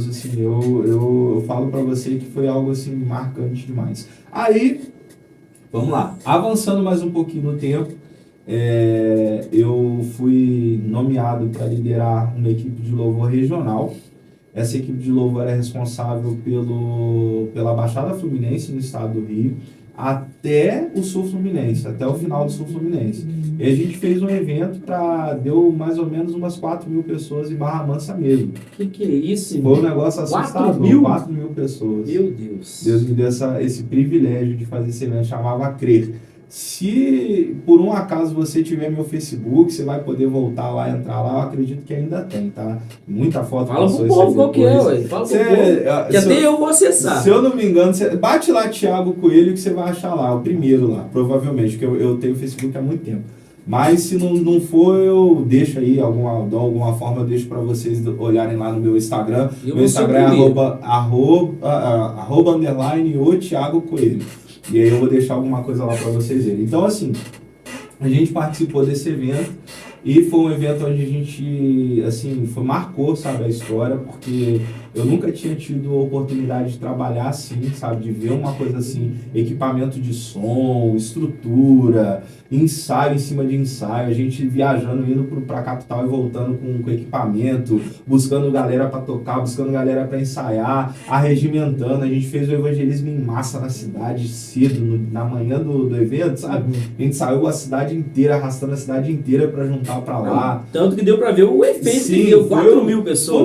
assim, eu falo pra você que foi algo assim marcante demais. Aí, vamos lá, avançando mais um pouquinho no tempo, eu fui nomeado para liderar uma equipe de louvor regional. Essa equipe de louvor é responsável pela Baixada Fluminense no estado do Rio, até o Sul Fluminense, até o final do Sul Fluminense. E a gente fez um evento deu mais ou menos umas 4.000 pessoas em Barra Mansa mesmo. Que é isso? Foi um negócio assustador, 4.000 pessoas. Meu Deus. Deus me deu esse privilégio de fazer esse evento, chamava Crer. Se por um acaso você tiver meu Facebook, você vai poder voltar lá, entrar lá, eu acredito que ainda tem, tá? Muita foto. Fala pro povo qual que é, ué. Fala pro povo, que até eu vou acessar. Se eu não me engano, bate lá Thiago Coelho que você vai achar lá, o primeiro lá, provavelmente, porque eu tenho Facebook há muito tempo. Mas se não for, eu deixo aí, de alguma forma eu deixo para vocês olharem lá no meu Instagram. Meu Instagram é @o Thiago Coelho. E aí eu vou deixar alguma coisa lá para vocês verem. Então, assim, a gente participou desse evento e foi um evento onde a gente, assim, marcou, sabe, a história, porque Eu nunca tinha tido a oportunidade de trabalhar assim, sabe? De ver uma coisa assim, equipamento de som, estrutura, ensaio em cima de ensaio, a gente viajando, indo para a capital e voltando com equipamento, buscando galera para tocar, buscando galera para ensaiar, arregimentando. A gente fez o evangelismo em massa na cidade cedo, na manhã do evento, sabe? A gente saiu a cidade inteira, arrastando a cidade inteira para juntar para lá. Tanto que deu para ver o efeito. Sim, que deu 4.000 pessoas.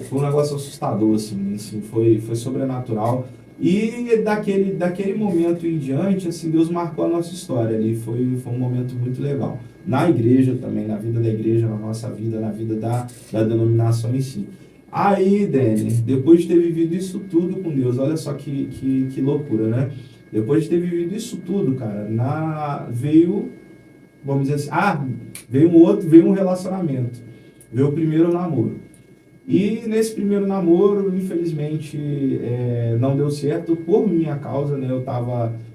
Foi um negócio assustador, assim foi sobrenatural. E daquele momento em diante, assim, Deus marcou a nossa história ali, foi um momento muito legal. Na igreja também, na vida da igreja, na nossa vida, na vida da denominação em si. Aí, Dani, depois de ter vivido isso tudo com Deus, olha só que loucura, né? Depois de ter vivido isso tudo, cara, veio, vamos dizer assim, veio um relacionamento, veio o primeiro namoro. E nesse primeiro namoro, infelizmente, não deu certo por minha causa, né?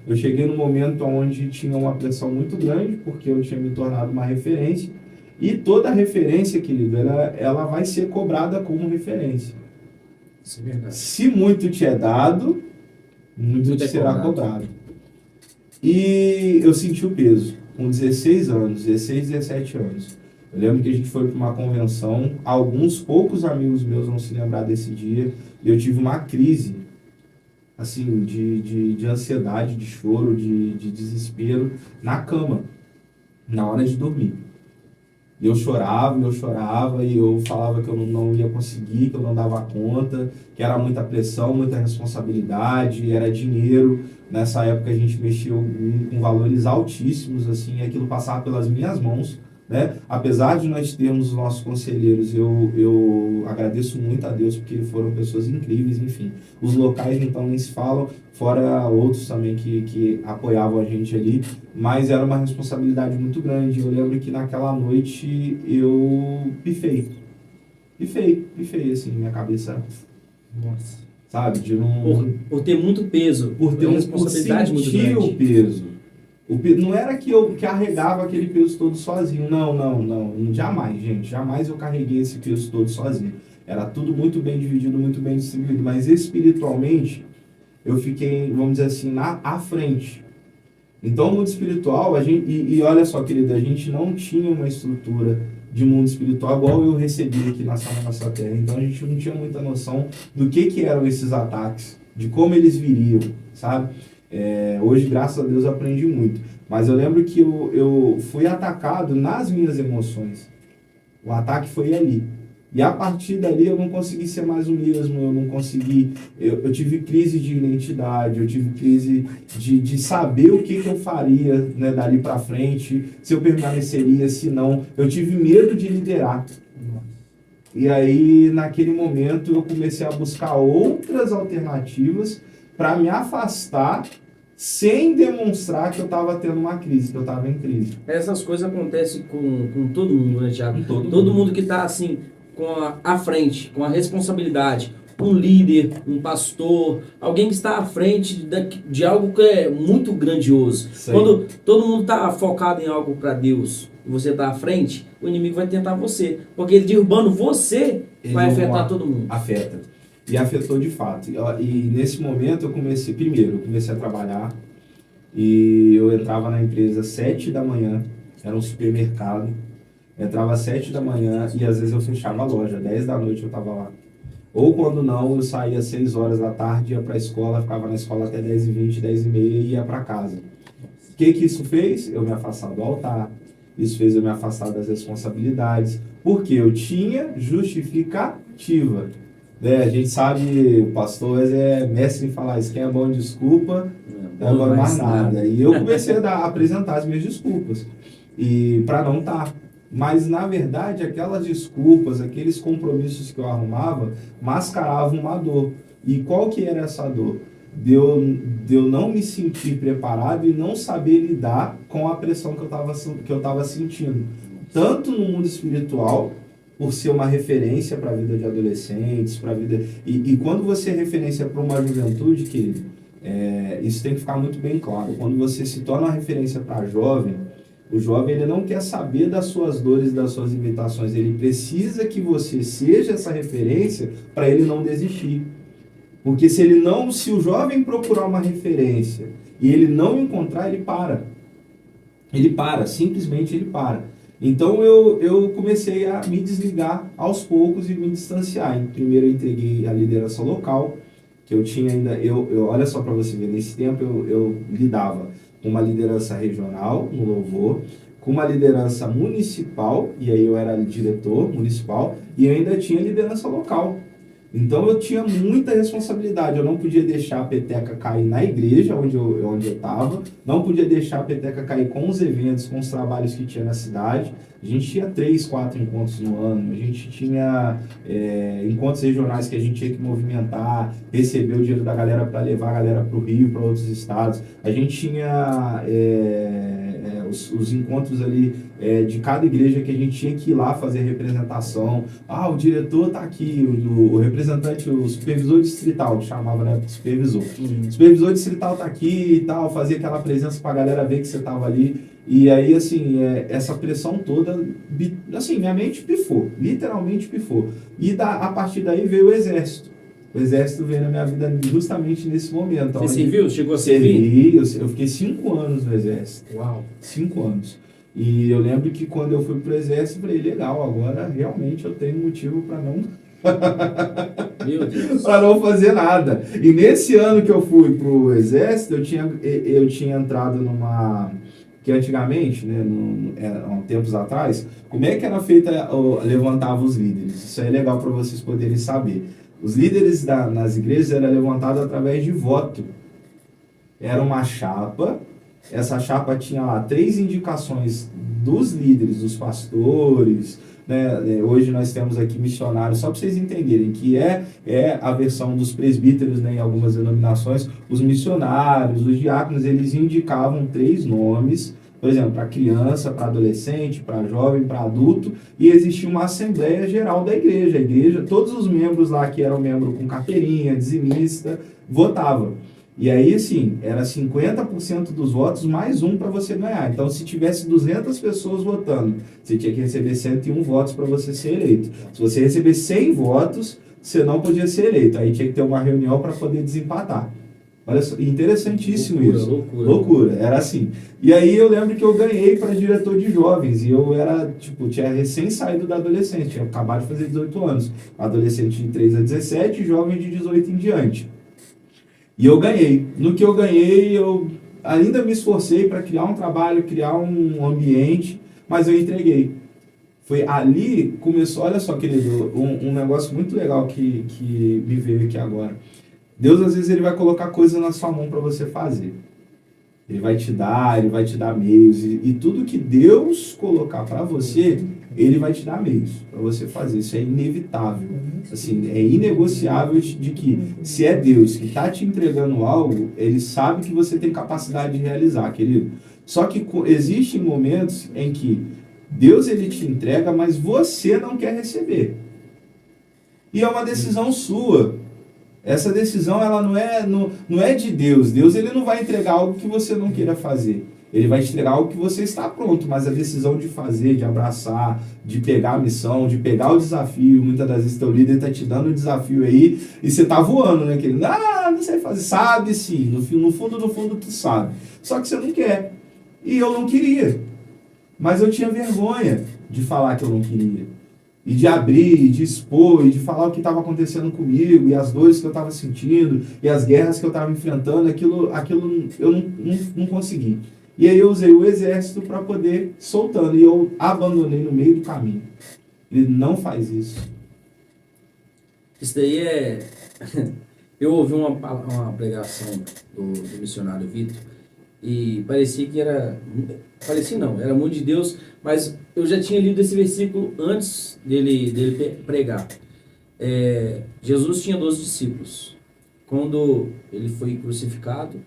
Eu cheguei num momento onde tinha uma pressão muito grande, porque eu tinha me tornado uma referência. E toda referência, querido, ela vai ser cobrada como referência. Isso é verdade. Se muito te é dado, muito te será cobrado. E eu senti o peso, com 16 anos, 16, 17 anos. Eu lembro que a gente foi para uma convenção, alguns poucos amigos meus vão se lembrar desse dia, e eu tive uma crise, assim, de ansiedade, de choro, de desespero, na cama, na hora de dormir. E eu chorava, e eu falava que eu não ia conseguir, que eu não dava conta, que era muita pressão, muita responsabilidade, era dinheiro. Nessa época a gente mexeu com valores altíssimos, assim, e aquilo passava pelas minhas mãos, né? Apesar de nós termos os nossos conselheiros, eu agradeço muito a Deus, porque foram pessoas incríveis, enfim. Os locais, então, nem se falam, fora outros também que apoiavam a gente ali, mas era uma responsabilidade muito grande. Eu lembro que naquela noite eu pifei, assim, minha cabeça. Nossa. Sabe? De não... Por ter muito peso, por ter uma responsabilidade muito grande. O peso. Não era que eu carregava aquele peso todo sozinho. Não. Jamais, gente. Jamais eu carreguei esse peso todo sozinho. Era tudo muito bem dividido, muito bem distribuído. Mas espiritualmente, eu fiquei, vamos dizer assim, à frente. Então, o mundo espiritual, e olha só, querida, a gente não tinha uma estrutura de mundo espiritual igual eu recebi aqui na nossa terra. Então, a gente não tinha muita noção do que eram esses ataques, de como eles viriam, sabe? Hoje, graças a Deus, eu aprendi muito. Mas eu lembro que eu fui atacado nas minhas emoções. O ataque foi ali. E a partir dali eu não consegui ser mais o mesmo, eu não consegui... Eu tive crise de identidade, eu tive crise de saber o que eu faria, né, dali para frente, se eu permaneceria, se não. Eu tive medo de liderar. E aí, naquele momento, eu comecei a buscar outras alternativas para me afastar sem demonstrar que eu estava tendo uma crise, que eu estava em crise. Essas coisas acontecem com todo mundo, né, Thiago? Todo mundo que está assim, à frente, com a responsabilidade. Um líder, um pastor, alguém que está à frente de algo que é muito grandioso. Sei. Quando todo mundo está focado em algo para Deus e você está à frente, o inimigo vai tentar você. Porque ele derrubando você, vai afetar todo mundo. Afeta. E afetou de fato. E nesse momento eu comecei a trabalhar e eu entrava na empresa às 7 da manhã, era um supermercado, entrava às 7 da manhã e às vezes eu fechava a loja, 10 da noite eu estava lá. Ou quando não, eu saía às 6 horas da tarde, ia para a escola, ficava na escola até 10h20, 10h30 e ia para casa. O que isso fez? Eu me afastar do altar, isso fez eu me afastar das responsabilidades, porque eu tinha justificativa. A gente sabe, o pastor é mestre em falar isso, quem é bom desculpa, não é bom mais nada. E eu comecei a apresentar as minhas desculpas, e para não estar. Mas, na verdade, aquelas desculpas, aqueles compromissos que eu arrumava, mascaravam uma dor. E qual que era essa dor? De eu não me sentir preparado e não saber lidar com a pressão que eu estava sentindo. Tanto no mundo espiritual, por ser uma referência para a vida de adolescentes, para a vida... E quando você é referência para uma juventude, querido, isso tem que ficar muito bem claro. Quando você se torna uma referência para jovem, O jovem ele não quer saber das suas dores, das suas limitações. Ele precisa que você seja essa referência para ele não desistir. Porque se o jovem procurar uma referência e ele não encontrar, ele para. Ele para, simplesmente ele para. Então eu comecei a me desligar aos poucos e me distanciar. Primeiro eu entreguei a liderança local, que eu tinha ainda, olha só para você ver, nesse tempo eu lidava com uma liderança regional no louvor, com uma liderança municipal, e aí eu era diretor municipal, e eu ainda tinha liderança local. Então eu tinha muita responsabilidade, eu não podia deixar a peteca cair na igreja onde eu estava, não podia deixar a peteca cair com os eventos, com os trabalhos que tinha na cidade. A gente tinha 3, 4 encontros no ano, a gente tinha encontros regionais que a gente tinha que movimentar, receber o dinheiro da galera para levar a galera para o Rio, para outros estados. A gente tinha os encontros ali de cada igreja que a gente tinha que ir lá fazer a representação. O diretor está aqui, o representante, o supervisor distrital, que chamava, né, supervisor. O supervisor distrital está aqui e tal, fazia aquela presença para a galera ver que você estava ali. E aí, assim, essa pressão toda, assim, minha mente pifou, literalmente pifou. E a partir daí veio o exército. O exército veio na minha vida justamente nesse momento. Você serviu? Chegou a servir? Eu fiquei 5 anos no exército. Uau! 5 anos. E eu lembro que quando eu fui pro exército, eu falei, legal, agora realmente eu tenho motivo para não... Meu Deus! para não fazer nada. E nesse ano que eu fui pro exército, eu tinha entrado numa... que antigamente, né, há tempos atrás, como é que era feita, levantava os líderes? Isso é legal para vocês poderem saber. Os líderes nas igrejas eram levantados através de voto. Era uma chapa, essa chapa tinha lá 3 indicações dos líderes, dos pastores, né? Hoje nós temos aqui missionários, só para vocês entenderem, que é a versão dos presbíteros, né, em algumas denominações, os missionários, os diáconos, eles indicavam 3 nomes, por exemplo, para criança, para adolescente, para jovem, para adulto, e existia uma assembleia geral da igreja. A igreja, todos os membros lá que eram membro com carteirinha, dizimista, votavam. E aí, assim, era 50% dos votos mais um para você ganhar. Então, se tivesse 200 pessoas votando, você tinha que receber 101 votos para você ser eleito. Se você receber 100 votos, você não podia ser eleito. Aí tinha que ter uma reunião para poder desempatar. Olha só, interessantíssimo isso. Loucura, era assim. E aí eu lembro que eu ganhei para diretor de jovens, e eu era, tinha recém saído da adolescência, tinha acabado de fazer 18 anos. Adolescente de 3 a 17, jovem de 18 em diante. E eu ganhei. No que eu ganhei, eu ainda me esforcei para criar um trabalho, criar um ambiente, mas eu entreguei. Foi ali, começou, olha só, querido, um negócio muito legal que me veio aqui agora. Deus, às vezes, ele vai colocar coisas na sua mão para você fazer. Ele vai te dar meios. E tudo que Deus colocar para você, ele vai te dar meios para você fazer. Isso é inevitável. Assim, é inegociável de que, se é Deus que está te entregando algo, ele sabe que você tem capacidade de realizar, querido. Só que existem momentos em que Deus, ele te entrega, mas você não quer receber. E é uma decisão sua. Essa decisão, ela não é de Deus. Deus, ele não vai entregar algo que você não queira fazer. Ele vai te entregar algo que você está pronto, mas a decisão de fazer, de abraçar, de pegar a missão, de pegar o desafio, muitas das vezes teu líder está te dando um desafio aí, e você está voando, né? Que ele, não sei fazer. Sabe sim, no fundo tu sabe. Só que você não quer. E eu não queria. Mas eu tinha vergonha de falar que eu não queria. E de abrir, de expor, e de falar o que estava acontecendo comigo, e as dores que eu estava sentindo, e as guerras que eu estava enfrentando, aquilo eu não consegui. E aí eu usei o exército para poder soltando, e eu abandonei no meio do caminho. Ele não faz isso. Isso daí é... Eu ouvi uma pregação do missionário Vitor, e parecia que era... Parecia não, era muito de Deus, mas eu já tinha lido esse versículo antes dele pregar. Jesus tinha 12 discípulos. Quando ele foi crucificado,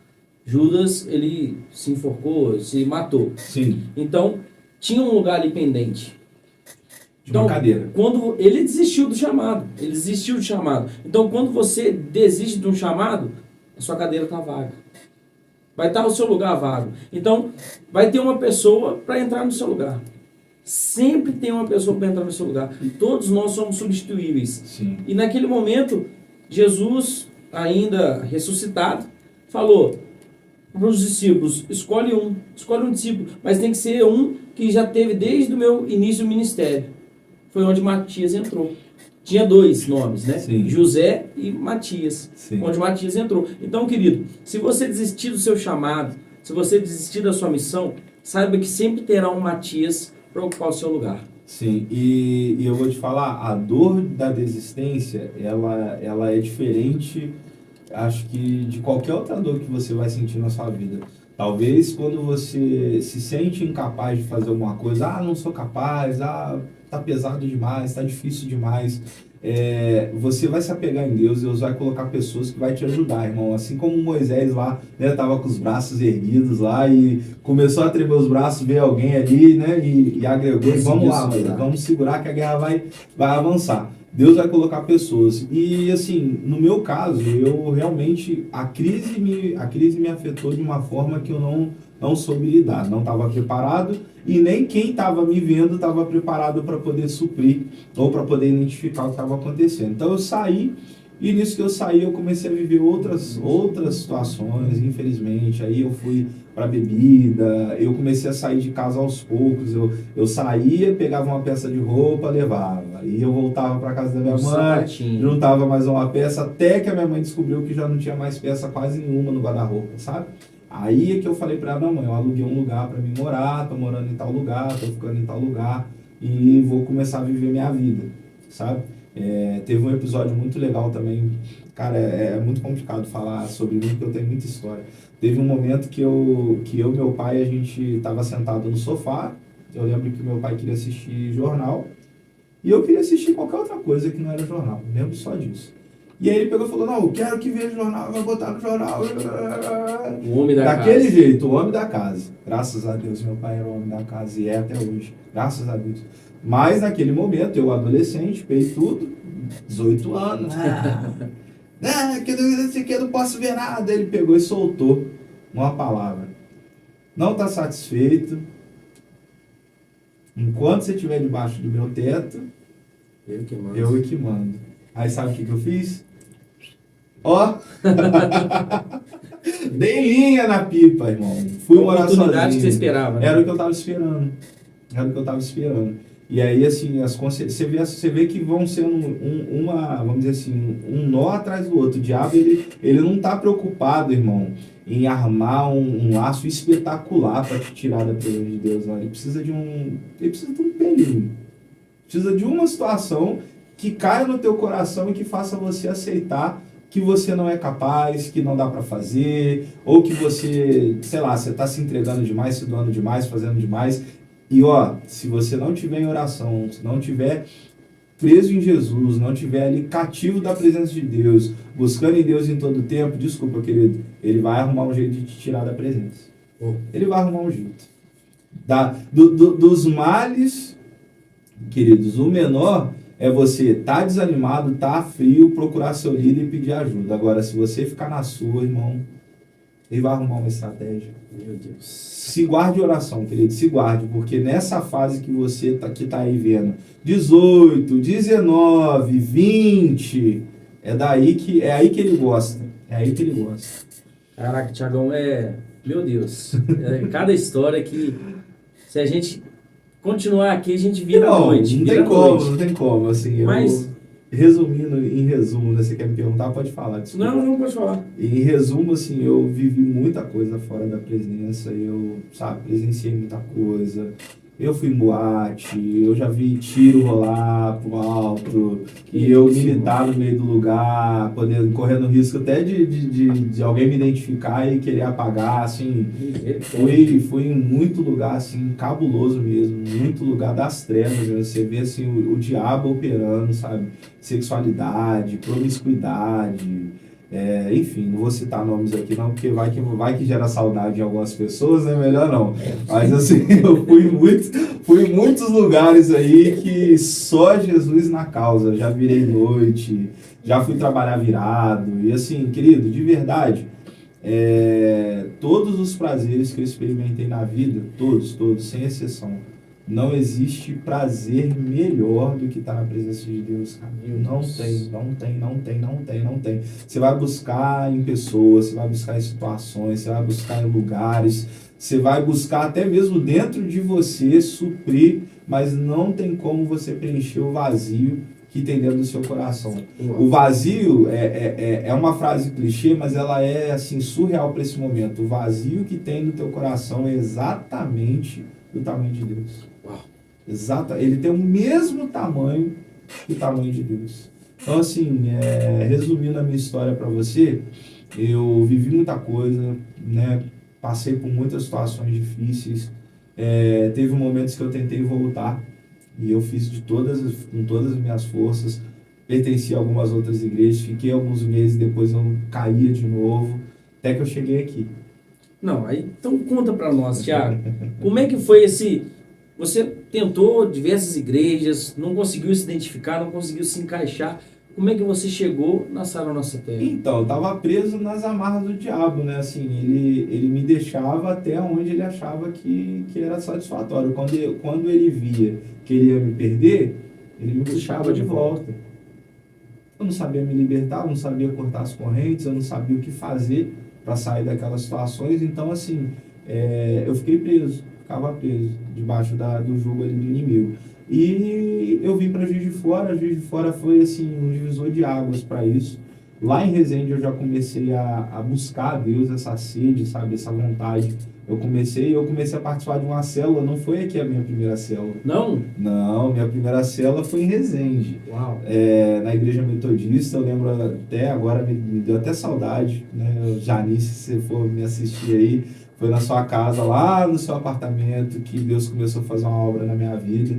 Judas, ele se enforcou, se matou. Sim. Então, tinha um lugar ali pendente. Uma cadeira. Quando ele desistiu do chamado. Então, quando você desiste de um chamado, a sua cadeira está vaga. vai estar o seu lugar vago. Então, vai ter uma pessoa para entrar no seu lugar. Sempre tem uma pessoa para entrar no seu lugar. Todos nós somos substituíveis. Sim. E naquele momento, Jesus, ainda ressuscitado, falou para os discípulos, escolhe um discípulo, mas tem que ser um que já teve desde o meu início do ministério. Foi onde Matias entrou. Tinha 2 nomes, né? Sim. José e Matias. Sim. Onde Matias entrou. Então, querido, se você desistir do seu chamado, se você desistir da sua missão, saiba que sempre terá um Matias para ocupar o seu lugar. Sim, e eu vou te falar, a dor da desistência, ela é diferente, acho que de qualquer outra dor que você vai sentir na sua vida. Talvez quando você se sente incapaz de fazer alguma coisa, não sou capaz, tá pesado demais, tá difícil demais, você vai se apegar em Deus vai colocar pessoas que vai te ajudar, irmão. Assim como Moisés lá, né, tava com os braços erguidos lá e começou a tremer os braços, veio alguém ali, né, e agregou, vamos lá, mano, vamos segurar que a guerra vai avançar. Deus vai colocar pessoas. E assim, no meu caso, eu realmente, a crise me afetou de uma forma que eu não soube lidar, não estava preparado e nem quem estava me vendo estava preparado para poder suprir ou para poder identificar o que estava acontecendo. Então eu saí e nisso que eu saí eu comecei a viver outras situações, infelizmente. Aí eu fui para bebida, eu comecei a sair de casa aos poucos, eu saía, pegava uma peça de roupa, levava, aí eu voltava para casa da minha mãe, juntava mais uma peça, até que a minha mãe descobriu que já não tinha mais peça quase nenhuma no guarda-roupa, sabe? Aí é que eu falei para ela, mãe, eu aluguei um lugar para mim morar, tô morando em tal lugar, tô ficando em tal lugar e vou começar a viver minha vida, sabe? Teve um episódio muito legal também, cara, é muito complicado falar sobre mim porque eu tenho muita história. Teve um momento que eu e meu pai, a gente estava sentado no sofá, eu lembro que meu pai queria assistir jornal e eu queria assistir qualquer outra coisa que não era jornal, lembro só disso. E aí ele pegou e falou, não, eu quero que veja jornal, vai botar no jornal. O homem da casa. Daquele jeito, o homem da casa. Graças a Deus, meu pai era o homem da casa e é até hoje. Graças a Deus. Mas naquele momento, eu adolescente, peitudo, 18 anos. Que eu não posso ver nada. Ele pegou e soltou uma palavra. Não está satisfeito. Enquanto você estiver debaixo do meu teto, eu que mando. Aí sabe o que eu fiz? Ó! Dei linha na pipa, irmão. Fui morar sozinho. Que você esperava, né? Era o que eu estava esperando. E aí, assim, você vê que vão sendo vamos dizer assim, um nó atrás do outro. O diabo, ele não está preocupado, irmão, em armar um laço espetacular para te tirar da presença de Deus. Não. Ele precisa de um pelinho. Precisa de uma situação que caia no teu coração e que faça você aceitar que você não é capaz, que não dá para fazer, ou que você, sei lá, você está se entregando demais, se doando demais, fazendo demais. E ó, se você não tiver em oração, se não tiver preso em Jesus, não tiver ali cativo da presença de Deus, buscando em Deus em todo tempo, desculpa, querido, ele vai arrumar um jeito de te tirar da presença. Ele vai arrumar um jeito. Dos males, queridos, o menor é você estar desanimado, estar frio, procurar seu líder e pedir ajuda. Agora, se você ficar na sua, irmão, ele vai arrumar uma estratégia. Meu Deus. Se guarde de oração, querido, se guarde, porque nessa fase que você tá aí vendo, 18, 19, 20, é aí que ele gosta. É aí que ele gosta. Caraca, Thiagão, meu Deus. Cada história que, se a gente continuar aqui, a gente vira a noite. Não tem como, assim. Mas, em resumo, né, você quer me perguntar, pode falar. Desculpa. Não pode falar. Em resumo, assim, eu vivi muita coisa fora da presença, eu, presenciei muita coisa. Eu fui em boate, eu já vi tiro rolar pro alto, e eu militar no meio do lugar, correndo risco até de alguém me identificar e querer apagar, assim. Fui em muito lugar, assim, cabuloso mesmo, muito lugar das trevas, mesmo. Você vê, assim, o diabo operando, sabe? Sexualidade, promiscuidade. Enfim, não vou citar nomes aqui não, porque vai que gera saudade em algumas pessoas, né? Melhor não. Mas assim, eu fui em muitos lugares aí que só Jesus na causa. Já virei noite, já fui trabalhar virado. E assim, querido, de verdade, Todos os prazeres que eu experimentei na vida, todos, sem exceção, não existe prazer melhor do que estar na presença de Deus, cara. Não tem. Você vai buscar em pessoas, você vai buscar em situações, você vai buscar em lugares, você vai buscar até mesmo dentro de você suprir, mas não tem como você preencher o vazio que tem dentro do seu coração. O vazio é uma frase clichê, mas ela é assim surreal para esse momento. O vazio que tem no teu coração é exatamente do tamanho de Deus. Uau. Ele tem o mesmo tamanho que o tamanho de Deus. Então, assim, resumindo a minha história para você, eu vivi muita coisa, né? Passei por muitas situações difíceis. Teve momentos que eu tentei voltar, e eu fiz com todas as minhas forças. Pertenci a algumas outras igrejas, fiquei alguns meses, depois eu caía de novo, até que eu cheguei aqui. Não, aí então conta para nós, Thiago, como é que foi você tentou diversas igrejas, não conseguiu se identificar, não conseguiu se encaixar, como é que você chegou na Sara Nossa Terra? Então, eu estava preso nas amarras do diabo, né? Assim, ele me deixava até onde ele achava que era satisfatório. Quando ele via que ele ia me perder, ele me puxava de volta. Eu não sabia me libertar, eu não sabia cortar as correntes, eu não sabia o que fazer para sair daquelas situações. Então, assim, eu ficava preso debaixo do jugo ali do inimigo. E eu vim para Juiz de Fora foi assim um divisor de águas para isso. Lá em Resende eu já comecei a buscar a Deus, essa sede, sabe, essa vontade. Eu comecei a participar de uma célula, não foi aqui a minha primeira célula. Não? Não, minha primeira célula foi em Resende. Uau. Na igreja metodista, eu lembro até agora, me deu até saudade, né? Janice, se você for me assistir aí, foi na sua casa, lá no seu apartamento, que Deus começou a fazer uma obra na minha vida.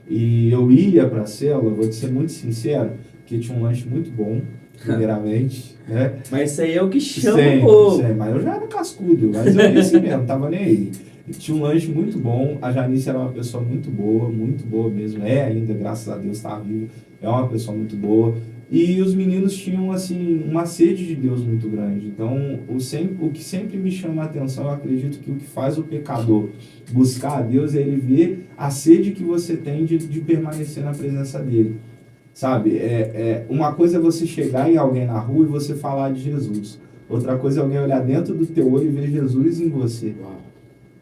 E eu ia para a célula, vou te ser muito sincero, que tinha um lanche muito bom, primeiramente, né? Mas isso aí é o que chama o povo. Mas eu já era cascudo, mas eu ia assim mesmo, tava nem aí. E tinha um lanche muito bom, a Janice era uma pessoa muito boa mesmo, ainda, graças a Deus, está viva, é uma pessoa muito boa. E os meninos tinham, assim, uma sede de Deus muito grande. Então, o que sempre me chama a atenção, eu acredito que o que faz o pecador buscar a Deus é ele ver a sede que você tem de permanecer na presença dele. Sabe? Uma coisa é você chegar em alguém na rua e você falar de Jesus. Outra coisa é alguém olhar dentro do teu olho e ver Jesus em você.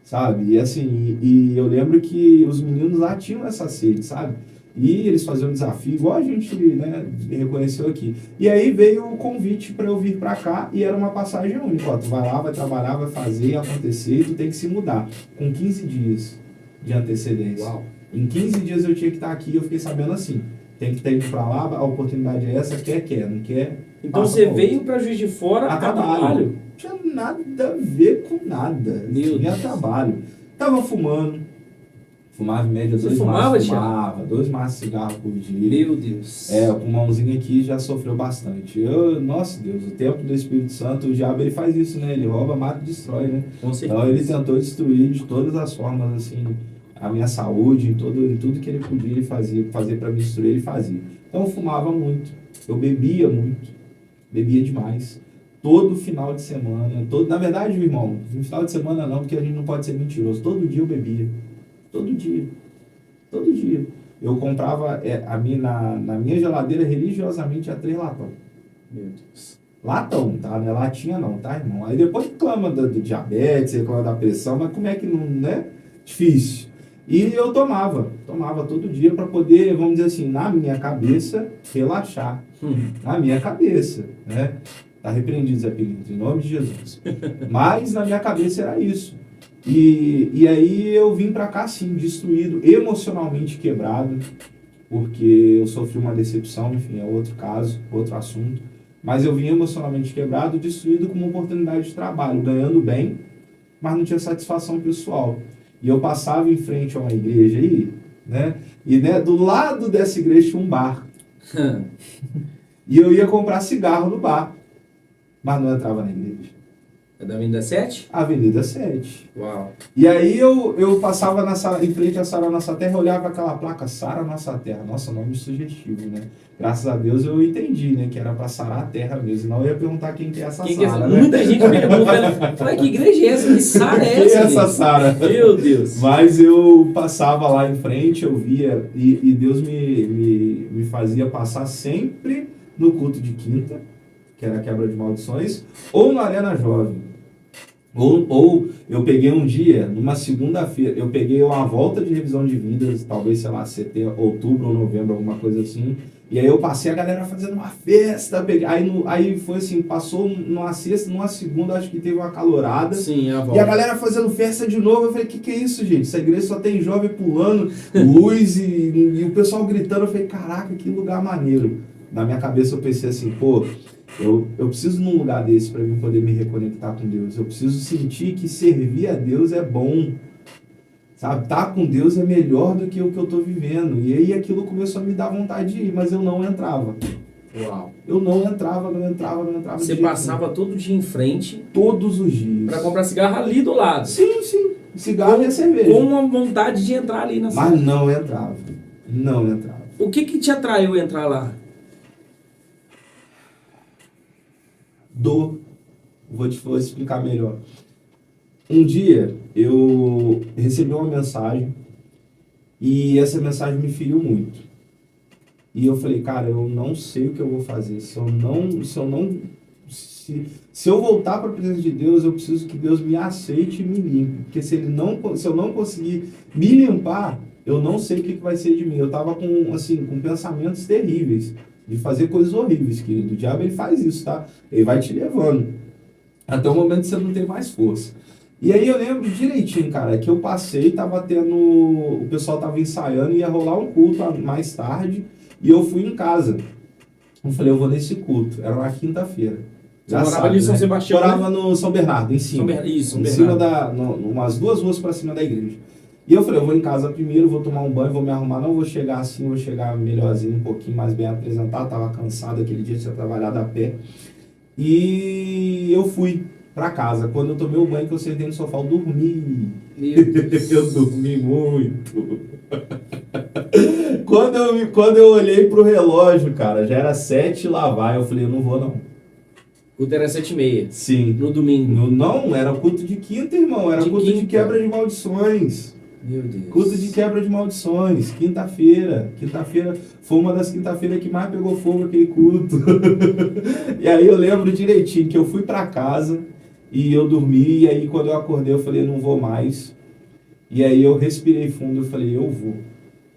Sabe? E assim, eu lembro que os meninos lá tinham essa sede, sabe? E eles faziam um desafio, igual a gente, né, reconheceu aqui. E aí veio o convite para eu vir para cá e era uma passagem única. Ó, tu vai lá, vai trabalhar, vai fazer, acontecer e tu tem que se mudar. Com 15 dias de antecedência. Uau. Em 15 dias eu tinha que estar aqui e eu fiquei sabendo assim. Tem que ter ido para lá, a oportunidade é essa, quer, não quer. Então você veio para Juiz de Fora a trabalho? Não tinha nada a ver com nada. Tinha trabalho. Tava fumava em média 2 maços. Fumava 2 maços de cigarro por dia. Meu Deus. O pulmãozinho aqui já sofreu bastante. Nossa Deus, o tempo do Espírito Santo, o diabo ele faz isso, né? Ele rouba, mata e destrói, né? Com certeza. Então ele tentou destruir de todas as formas, assim, a minha saúde, em tudo que ele podia ele fazer para me destruir, ele fazia. Então eu fumava muito, eu bebia muito, bebia demais. Todo final de semana, na verdade, meu irmão, no final de semana não, porque a gente não pode ser mentiroso. Todo dia eu bebia. Todo dia. Eu comprava na minha geladeira religiosamente tinha 3 latão. Meu Deus. Latão, tá? Não é latinha não, tá, irmão? Aí depois reclama do diabetes, reclama da pressão, mas como é que não, né? Difícil. E eu tomava todo dia para poder, vamos dizer assim, na minha cabeça, relaxar. Na minha cabeça, né? Tá repreendido, Zé Pilintra, em nome de Jesus. Mas na minha cabeça era isso. E aí eu vim para cá, assim, destruído, emocionalmente quebrado, porque eu sofri uma decepção, enfim, é outro caso, outro assunto. Mas eu vim emocionalmente quebrado, destruído com uma oportunidade de trabalho, ganhando bem, mas não tinha satisfação pessoal. E eu passava em frente a uma igreja aí, né? E né, do lado dessa igreja tinha um bar. E eu ia comprar cigarro no bar, mas não entrava na igreja. É da Avenida 7? Avenida 7. Uau. E aí eu passava em frente a Sara Nossa Terra, olhava aquela placa, Sara Nossa Terra. Nossa, nome sugestivo, né? Graças a Deus eu entendi, né? Que era pra sarar a terra mesmo. Senão eu ia perguntar quem que é essa Sara, né? Muita gente pergunta, né? Falei, que igreja é essa? Que Sara é essa? Quem é essa Sara? Meu Deus. Mas eu passava lá em frente, eu via, e Deus me fazia passar sempre no culto de quinta, que era a quebra de maldições, ou na Arena Jovem. Ou eu peguei um dia, numa segunda-feira, eu peguei uma volta de revisão de vidas, talvez, sei lá, outubro ou novembro, alguma coisa assim. E aí eu passei a galera fazendo uma festa, aí foi assim, passou numa sexta, numa segunda, acho que teve uma calorada. Sim, e a galera fazendo festa de novo. Eu falei, que é isso, gente? Essa igreja só tem jovem pulando, luz e o pessoal gritando. Eu falei, caraca, que lugar maneiro. Na minha cabeça eu pensei assim, pô, eu preciso num lugar desse para mim poder me reconectar com Deus. Eu preciso sentir que servir a Deus é bom. Sabe, estar com Deus é melhor do que o que eu estou vivendo. E aí aquilo começou a me dar vontade de ir, mas eu não entrava. Uau. Eu não entrava. Você passava todo dia em frente. Todos os dias. Para comprar cigarro ali do lado. Sim. Cigarro e a cerveja. Com uma vontade de entrar ali na Mas não entrava. O que te atraiu a entrar lá? Vou explicar melhor. Um dia eu recebi uma mensagem e essa mensagem me feriu muito. E eu falei, cara, eu não sei o que eu vou fazer. Se eu voltar para a presença de Deus, eu preciso que Deus me aceite e me limpe. Porque se eu não conseguir me limpar, eu não sei o que vai ser de mim. Eu estava com pensamentos terríveis, de fazer coisas horríveis, querido. O diabo, ele faz isso, tá? Ele vai te levando até o momento que você não tem mais força. E aí eu lembro direitinho, cara, que eu passei, o pessoal tava ensaiando, ia rolar um culto mais tarde, e eu fui em casa. Eu falei, eu vou nesse culto. Era uma quinta-feira. Você morava ali em São Sebastião? Morava no São Bernardo, em cima. Isso, em cima umas 2 ruas para cima da igreja. E eu falei, eu vou em casa primeiro, vou tomar um banho, vou me arrumar, não vou chegar assim, vou chegar melhorzinho, um pouquinho mais bem apresentado, tava cansado, aquele dia tinha trabalhado a pé. E eu fui pra casa. Quando eu tomei o banho, que eu sentei no sofá, eu dormi. Eu dormi muito. Quando eu olhei pro relógio, cara, já era 7 lá vai. Eu falei, eu não vou não. O culto era 7h30. Sim. No domingo. Não, era culto de quinta, irmão. Era culto de quebra de maldições. Meu Deus. Culto de quebra de maldições. Quinta-feira foi uma das quinta-feiras que mais pegou fogo aquele culto. E aí eu lembro direitinho que eu fui pra casa e eu dormi. E aí quando eu acordei eu falei, não vou mais. E aí eu respirei fundo e falei, eu vou.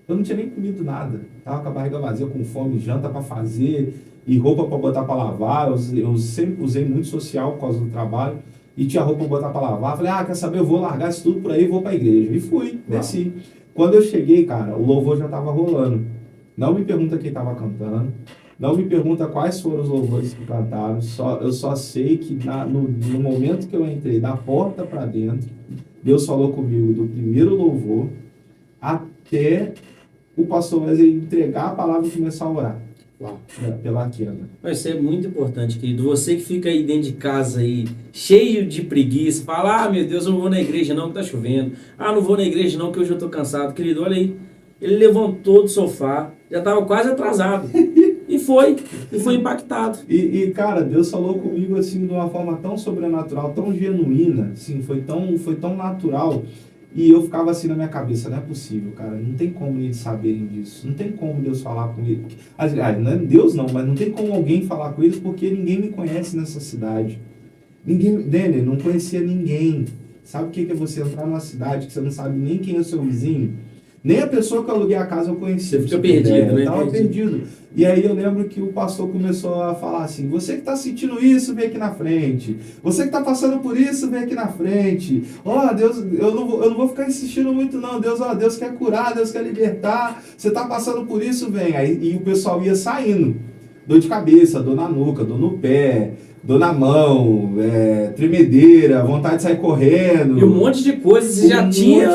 Eu não tinha nem comido nada. Tava com a barriga vazia, com fome, janta pra fazer e roupa pra botar pra lavar. Eu sempre usei muito social por causa do trabalho. E tinha roupa pra botar pra lavar. Falei, quer saber, eu vou largar isso tudo por aí e vou pra igreja. E fui, desci. Quando eu cheguei, cara, o louvor já tava rolando. Não me pergunta quem tava cantando. Não me pergunta quais foram os louvores que cantaram. Eu só sei que no momento que eu entrei da porta pra dentro, Deus falou comigo do primeiro louvor até o pastor Wesley entregar a palavra e começar a orar. Uau. Pela queda. Isso é muito importante, querido. Você que fica aí dentro de casa aí, cheio de preguiça, fala, meu Deus, eu não vou na igreja não, que tá chovendo. Não vou na igreja não, que hoje eu tô cansado. Querido, olha aí. Ele levantou do sofá, já tava quase atrasado. E foi impactado. E, cara, Deus falou comigo assim de uma forma tão sobrenatural, tão genuína, assim, foi tão natural. E eu ficava assim na minha cabeça, não é possível, cara, não tem como eles saberem disso, não tem como Deus falar com eles. Não é Deus não, mas não tem como alguém falar com eles porque ninguém me conhece nessa cidade. Daniel, não conhecia ninguém. Sabe o que é você entrar numa cidade que você não sabe nem quem é o seu vizinho? Nem a pessoa que eu aluguei a casa eu conhecia. Você fica perdido, né? Eu estava perdido. E aí eu lembro que o pastor começou a falar assim, você que está sentindo isso, vem aqui na frente. Você que está passando por isso, vem aqui na frente. Deus, eu não vou ficar insistindo muito não. Deus quer curar, Deus quer libertar. Você está passando por isso, vem. E o pessoal ia saindo. Dor de cabeça, dor na nuca, dor no pé, dor na mão, tremedeira, vontade de sair correndo. E um monte de coisas, você já tinha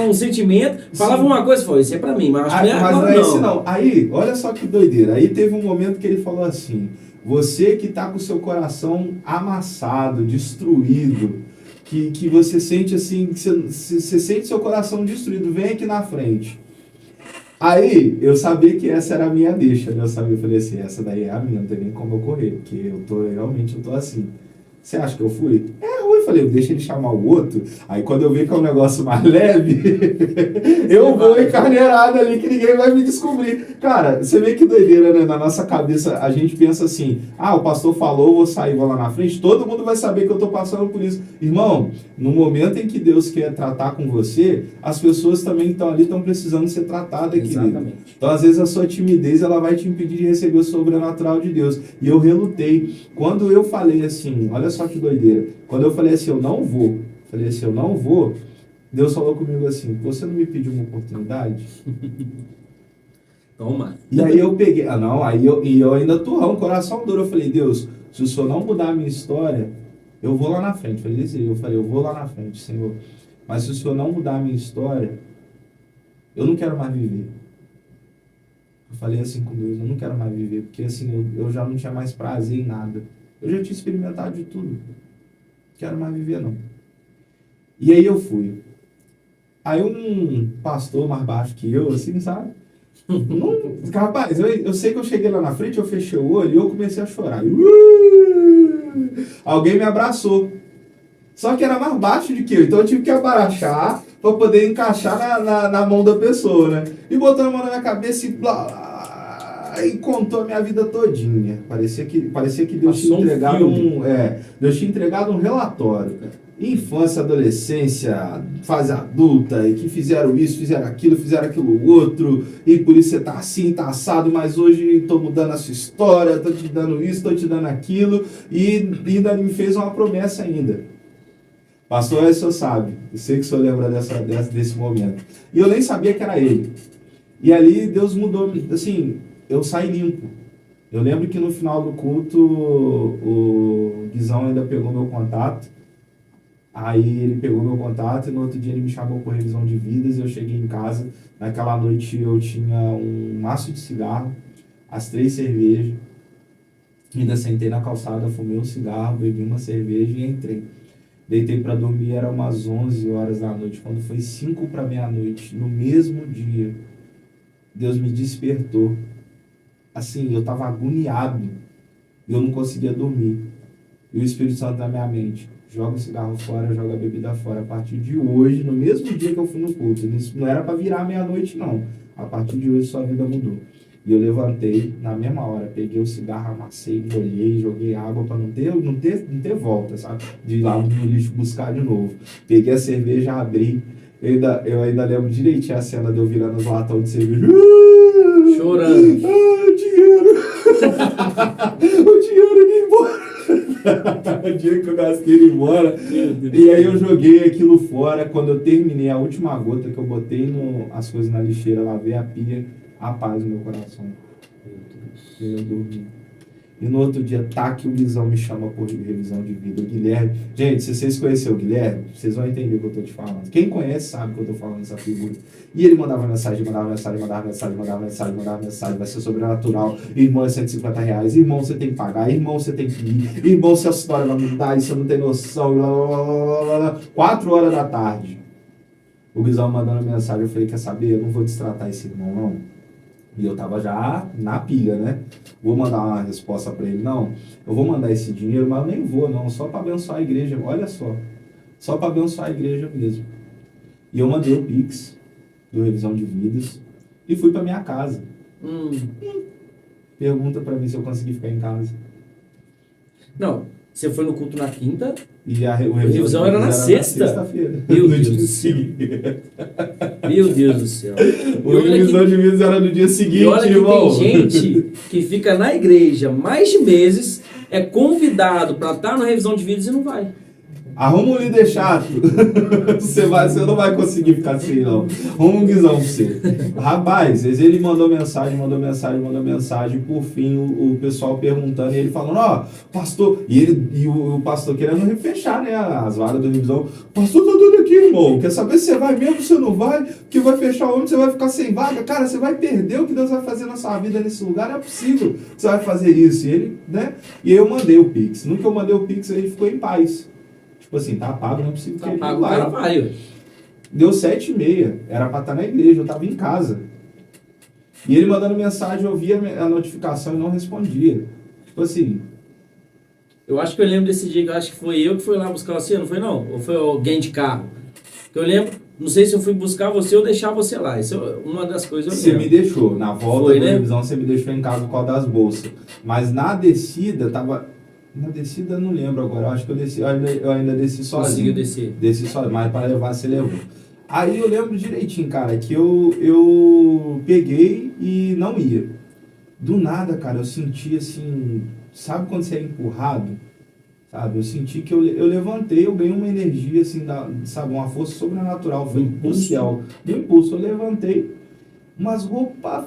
um sentimento, falava uma coisa, falou, isso é pra mim, mas acho que mas não é esse não. Aí, olha só que doideira, aí teve um momento que ele falou assim, Você que está com o seu coração amassado, destruído, que você sente assim, que você sente seu coração destruído, vem aqui na frente. Aí, eu sabia que essa era a minha deixa, né? Eu falei assim, essa daí é a minha, não tem nem como eu correr, porque realmente eu tô assim. Você acha que eu fui? Eu falei, deixa ele chamar o outro. Aí quando eu vi que é um negócio mais leve, eu vou encarneirado ali que ninguém vai me descobrir. Cara, você vê que doideira, né? Na nossa cabeça a gente pensa assim, o pastor falou, vou sair, vou lá na frente, todo mundo vai saber que eu tô passando por isso. Irmão, no momento em que Deus quer tratar com você, as pessoas também que estão ali estão precisando ser tratadas, querido. Então às vezes a sua timidez ela vai te impedir de receber o sobrenatural de Deus. E eu relutei. Quando eu falei assim, olha só que doideira, quando eu falei assim, eu não vou, Deus falou comigo assim, você não me pediu uma oportunidade? Toma. E aí eu peguei, eu ainda turrão, coração duro, eu falei, Deus, se o Senhor não mudar a minha história, eu vou lá na frente. Eu vou lá na frente, Senhor. Mas se o Senhor não mudar a minha história, eu não quero mais viver. Eu falei assim com Deus, eu não quero mais viver, porque assim, eu já não tinha mais prazer em nada. Eu já tinha experimentado de tudo. Não quero mais viver, não. E aí eu fui. Aí um pastor mais baixo que eu, assim, sabe? Rapaz, eu sei que eu cheguei lá na frente, eu fechei o olho e eu comecei a chorar. Alguém me abraçou. Só que era mais baixo do que eu, então eu tive que abaixar para poder encaixar na mão da pessoa, né? E botou a mão na minha cabeça e contou a mina vida todinha. Parecia que Deus tinha entregado Deus tinha entregado um relatório. Infância, adolescência, fase adulta, e que fizeram isso, fizeram aquilo outro, e por isso você tá assim, tá assado, mas hoje estou mudando a sua história, estou te dando isso, estou te dando aquilo, e ainda me fez uma promessa ainda. Pastor, o senhor sabe, eu sei que o senhor lembra desse momento. E eu nem sabia que era ele. E ali Deus mudou, assim, eu saí limpo. Eu lembro que no final do culto, o Guizão ainda pegou meu contato. Aí ele pegou meu contato e no outro dia ele me chamou por revisão de vidas. Eu cheguei em casa, naquela noite eu tinha um maço de cigarro, as 3 cervejas. Ainda sentei na calçada, fumei um cigarro, bebi uma cerveja e entrei. Deitei para dormir, era umas 11 horas da noite. Quando foi 5 para meia-noite, no mesmo dia, Deus me despertou. Assim, eu estava agoniado e eu não conseguia dormir. E o Espírito Santo na minha mente, joga o cigarro fora, joga a bebida fora. A partir de hoje, no mesmo dia que eu fui no culto, isso não era para virar meia-noite, não. A partir de hoje, sua vida mudou. E eu levantei, na mesma hora, peguei o cigarro, amassei, molhei, joguei água para não ter volta, sabe? De ir lá no lixo buscar de novo. Peguei a cerveja, abri. Eu ainda lembro direitinho a cena de eu virando os latões de cerveja. Chorando. Dinheiro! O dinheiro indo embora! O dia que eu gastei ele embora. E aí eu joguei aquilo fora. Quando eu terminei a última gota que eu botei as coisas na lixeira, lavei a pia, a paz no meu coração. E eu dormi. E no outro dia, que o Guizão me chama por revisão de vida. O Guilherme. Gente, se vocês conheceram o Guilherme, vocês vão entender o que eu tô te falando. Quem conhece sabe que eu tô falando dessa figura. E ele mandava mensagem, vai ser sobrenatural. Irmão, é R$150. Irmão, você tem que pagar. Irmão, você tem que ir. Irmão, se a história vai mudar, isso não tem noção. 4 horas da tarde. O Guizão mandando mensagem, eu falei, quer saber? Eu não vou destratar esse irmão, não. E eu tava já na pilha, né? Vou mandar uma resposta para ele, não. Eu vou mandar esse dinheiro, mas eu nem vou, não. Só para abençoar a igreja. Olha só. Só para abençoar a igreja mesmo. E eu mandei o Pix do Revisão de Vidas e fui para minha casa. Pergunta para mim se eu consegui ficar em casa. Não, você foi no culto na quinta e a revisão era na sexta-feira. Meu Deus do céu. Meu Deus do céu. A revisão de vidas era no dia seguinte, e olha que irmão. Tem gente que fica na igreja mais de meses, é convidado para estar na revisão de vidas e não vai. Arruma um líder chato. Você não vai conseguir ficar assim, não. Arruma um guizão pra você. Rapaz, ele mandou mensagem. Por fim, o pessoal perguntando, e ele falando, pastor, e o pastor querendo fechar, né, as varas do revisão. Pastor, tá doido aqui, irmão. Quer saber se você vai mesmo, se você não vai? Que vai fechar onde? Você vai ficar sem vaga? Cara, você vai perder o que Deus vai fazer na sua vida nesse lugar. Não é possível que você vai fazer isso. E ele, né? E aí eu mandei o Pix. No que eu mandei o Pix, ele ficou em paz. Tipo assim, tá pago, não é possível que ele pago, o cara vai, ué. Deu 7h30, era pra estar na igreja, eu tava em casa. E ele mandando mensagem, eu via a notificação e não respondia. Tipo assim... Eu acho que eu lembro desse dia, que eu acho que foi eu que fui lá buscar você, não foi não? Ou foi alguém de carro? Eu lembro, não sei se eu fui buscar você ou deixar você lá. Isso é uma das coisas eu lembro. Você me deixou, na volta foi, da né? revisão, você me deixou em casa por causa das bolsas. Mas na descida, tava... Na descida eu não lembro agora, eu acho que eu ainda desci sozinho. Conseguiu descer. Desci sozinho, mas para levar você levou. Aí eu lembro direitinho, cara, que eu peguei e não ia. Do nada, cara, eu senti assim, sabe quando você é empurrado? Sabe, eu senti que eu levantei, eu ganhei uma energia assim, sabe, uma força sobrenatural, foi impulso. Do impulso, eu levantei umas roupas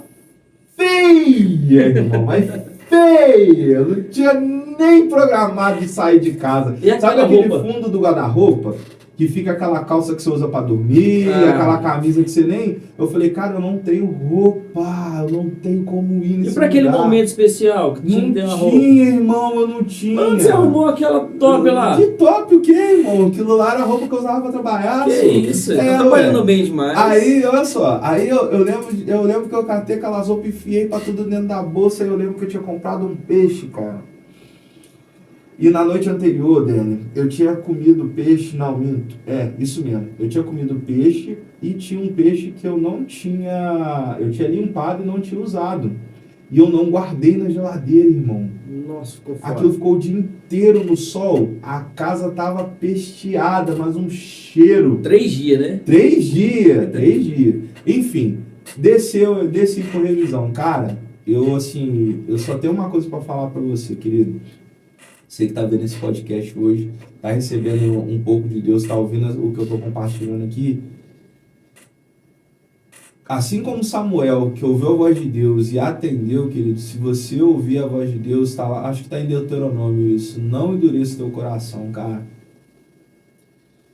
feias, irmão, mas feia, eu não tinha nem programado de sair de casa. Sabe aquele fundo do guarda-roupa? Que fica aquela calça que você usa pra dormir, aquela camisa que você nem... Eu falei, cara, eu não tenho roupa, eu não tenho como ir nesse lugar. E pra aquele momento especial? Que tinha não que ter uma roupa? tinha, irmão, eu não tinha. Mas você arrumou aquela top lá? Que top o quê, irmão? Aquilo lá era a roupa que eu usava pra trabalhar. Que isso, tá trabalhando bem demais. Aí, olha só, aí eu lembro que eu catei aquelas roupas e enfiei pra tudo dentro da bolsa, e eu lembro que eu tinha comprado um peixe, cara. E na noite anterior, Dani, eu tinha comido peixe, não, minto, isso mesmo. Eu tinha comido peixe e tinha um peixe que eu tinha limpado e não tinha usado. E eu não guardei na geladeira, irmão. Nossa, ficou foda. Aquilo ficou o dia inteiro no sol, a casa tava pesteada, mas um cheiro. 3 dias, né? 3 dias. Enfim, desci por revisão. Cara, eu só tenho uma coisa pra falar pra você, querido. Você que está vendo esse podcast hoje, está recebendo um pouco de Deus, está ouvindo o que eu estou compartilhando aqui. Assim como Samuel, que ouviu a voz de Deus e atendeu, querido, se você ouvir a voz de Deus, acho que está em Deuteronômio isso, não endureça o teu coração, cara.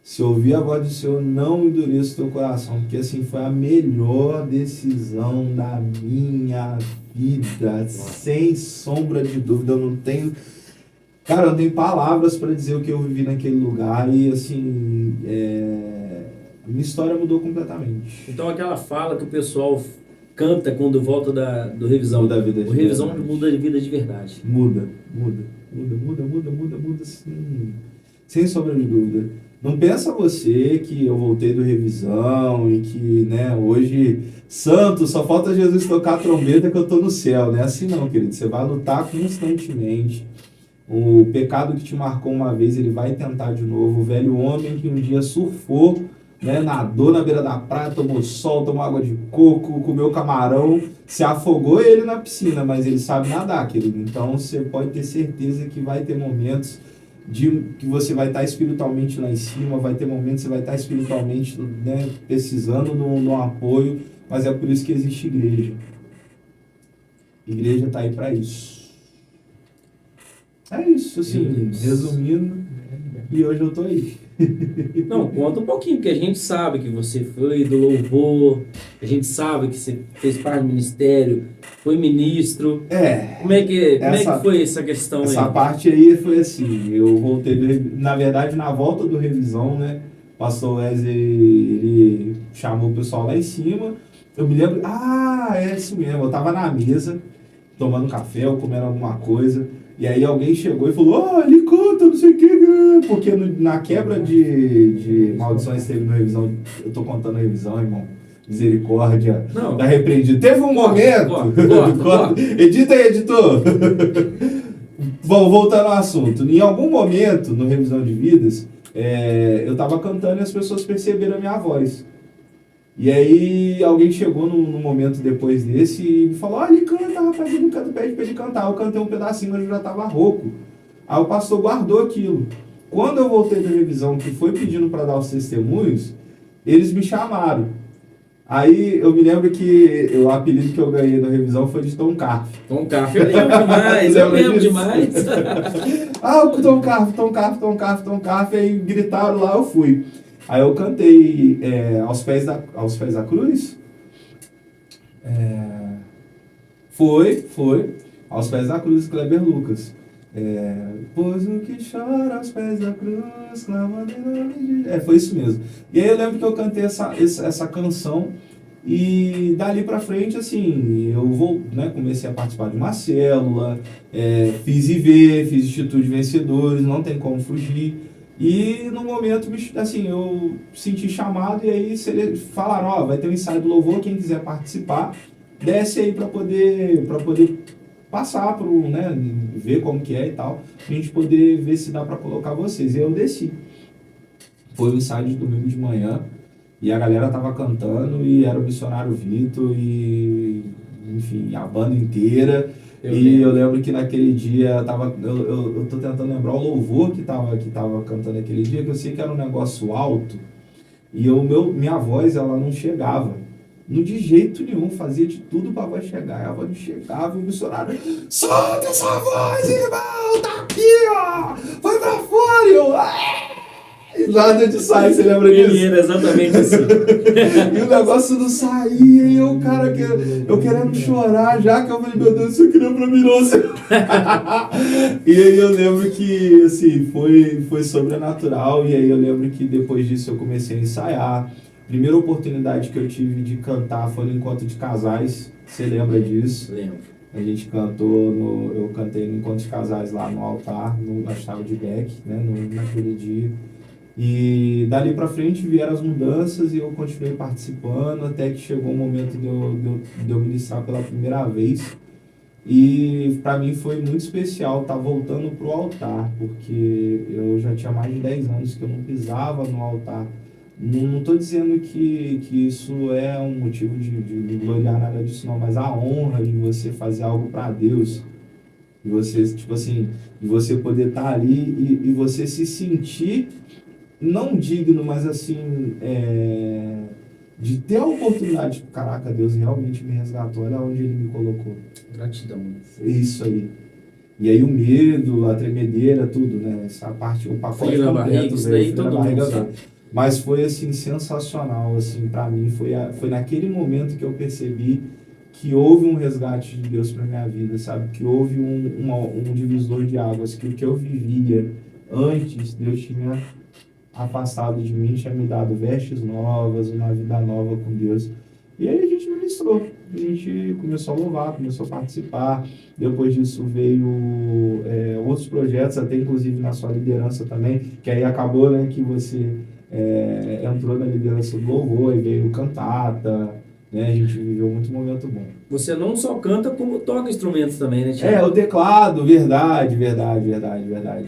Se ouvir a voz do Senhor, não endureça o teu coração, porque assim foi a melhor decisão da minha vida, sem sombra de dúvida. Eu não tenho palavras para dizer o que eu vivi naquele lugar e, assim, a minha história mudou completamente. Então, aquela fala que o pessoal canta quando volta do revisão. Muda a vida de verdade. O revisão muda a vida de verdade. Muda, assim, sem sombra de dúvida. Não pensa você que eu voltei do revisão e que, né, hoje, santo, só falta Jesus tocar a trombeta que eu tô no céu, né? Assim não, querido. Você vai lutar constantemente. O pecado que te marcou uma vez, ele vai tentar de novo. O velho homem que um dia surfou, né, nadou na beira da praia, tomou sol, tomou água de coco, comeu camarão, se afogou ele na piscina, mas ele sabe nadar, querido. Então você pode ter certeza que vai ter momentos que você vai estar espiritualmente lá em cima, vai ter momentos que você vai estar espiritualmente, né, precisando de um apoio, mas é por isso que existe igreja. Igreja está aí para isso. É isso, assim, resumindo, e hoje eu tô aí. Não, conta um pouquinho, porque a gente sabe que você foi do louvor, a gente sabe que você fez parte do ministério, foi ministro. Como é que foi essa questão aí? Essa parte aí foi assim, eu voltei, na verdade, na volta do revisão, né, o pastor Wesley, ele chamou o pessoal lá em cima, eu me lembro, é isso mesmo, eu tava na mesa, tomando café ou comendo alguma coisa, e aí alguém chegou e falou, ele canta, não sei o que, porque na quebra de maldições que teve na revisão, eu tô contando a revisão, irmão, misericórdia, da repreendida. Teve um momento, edita aí, editor. Bom, voltando ao assunto, em algum momento, no Revisão de Vidas, eu tava cantando e as pessoas perceberam a minha voz. E aí alguém chegou num momento depois desse e me falou, ele canta, rapaz, ele canta, pede pra ele cantar. Eu cantei um pedacinho, mas eu já tava rouco. Aí o pastor guardou aquilo. Quando eu voltei da revisão, que foi pedindo para dar os testemunhos, eles me chamaram. Aí eu me lembro que o apelido que eu ganhei na revisão foi de Tom Carf. Tom Carf, eu lembro demais, eu lembro demais. O Tom Carf, Tom Carf, Tom Carf, Tom Carf, aí gritaram lá, eu fui. Aí eu cantei aos pés da cruz. Foi. Aos pés da cruz, Kleber Lucas. Pois o que chora aos pés da cruz, clamando em nome de... Foi isso mesmo. E aí eu lembro que eu cantei essa canção e dali pra frente, assim, eu comecei a participar de uma célula, fiz IV, fiz Instituto de Vencedores, não tem como fugir. E no momento, assim, eu senti chamado e aí falaram, vai ter um ensaio do louvor, quem quiser participar, desce aí para poder passar ver como que é e tal, pra gente poder ver se dá para colocar vocês. E eu desci. Foi um ensaio de domingo de manhã e a galera tava cantando e era o missionário Vitor e, enfim, a banda inteira. Eu lembro que naquele dia eu tô tentando lembrar o louvor que tava cantando aquele dia, que eu sei que era um negócio alto e minha voz ela não chegava. Não de jeito nenhum, fazia de tudo pra voz chegar. A voz não chegava e o missionário, solta essa voz, irmão, tá aqui, ó, vai pra fora, e nada de sair, você lembra disso? Era exatamente assim. E o negócio não saía, e eu querendo chorar já, que eu falei, meu Deus, isso aqui não é pra mim, não. E aí eu lembro que, assim, foi sobrenatural, e aí eu lembro que depois disso eu comecei a ensaiar. Primeira oportunidade que eu tive de cantar foi no encontro de casais. Você lembra disso? Lembro. A gente eu cantei no encontro de casais lá no altar, na chave de Beck, naquele dia. E dali pra frente vieram as mudanças e eu continuei participando até que chegou o momento de eu ministrar pela primeira vez. E para mim foi muito especial estar voltando pro altar, porque eu já tinha mais de 10 anos que eu não pisava no altar. Não estou dizendo que isso é um motivo de gloriar nada disso, não, mas a honra de você fazer algo para Deus, de você, tipo assim, de você poder estar ali e você se sentir, não digno, mas assim, de ter a oportunidade, caraca, Deus realmente me resgatou, olha onde Ele me colocou. Gratidão. Isso aí. E aí o medo, a tremedeira, tudo, né? Essa parte, o pacote frio na barriga, isso daí todo mundo sabe. Mas foi, assim, sensacional, assim, para mim. Foi naquele momento que eu percebi que houve um resgate de Deus para minha vida, sabe? Que houve um divisor de águas, que o que eu vivia antes, Deus tinha afastado de mim, tinha me dado vestes novas, uma vida nova com Deus. E aí a gente ministrou, a gente começou a louvar, começou a participar. Depois disso veio outros projetos, até inclusive na sua liderança também, que aí acabou, né, que você entrou na liderança do louvor e veio cantata, né, a gente viveu muito momento bom. Você não só canta, como toca instrumentos também, né, Thiago? O teclado, verdade.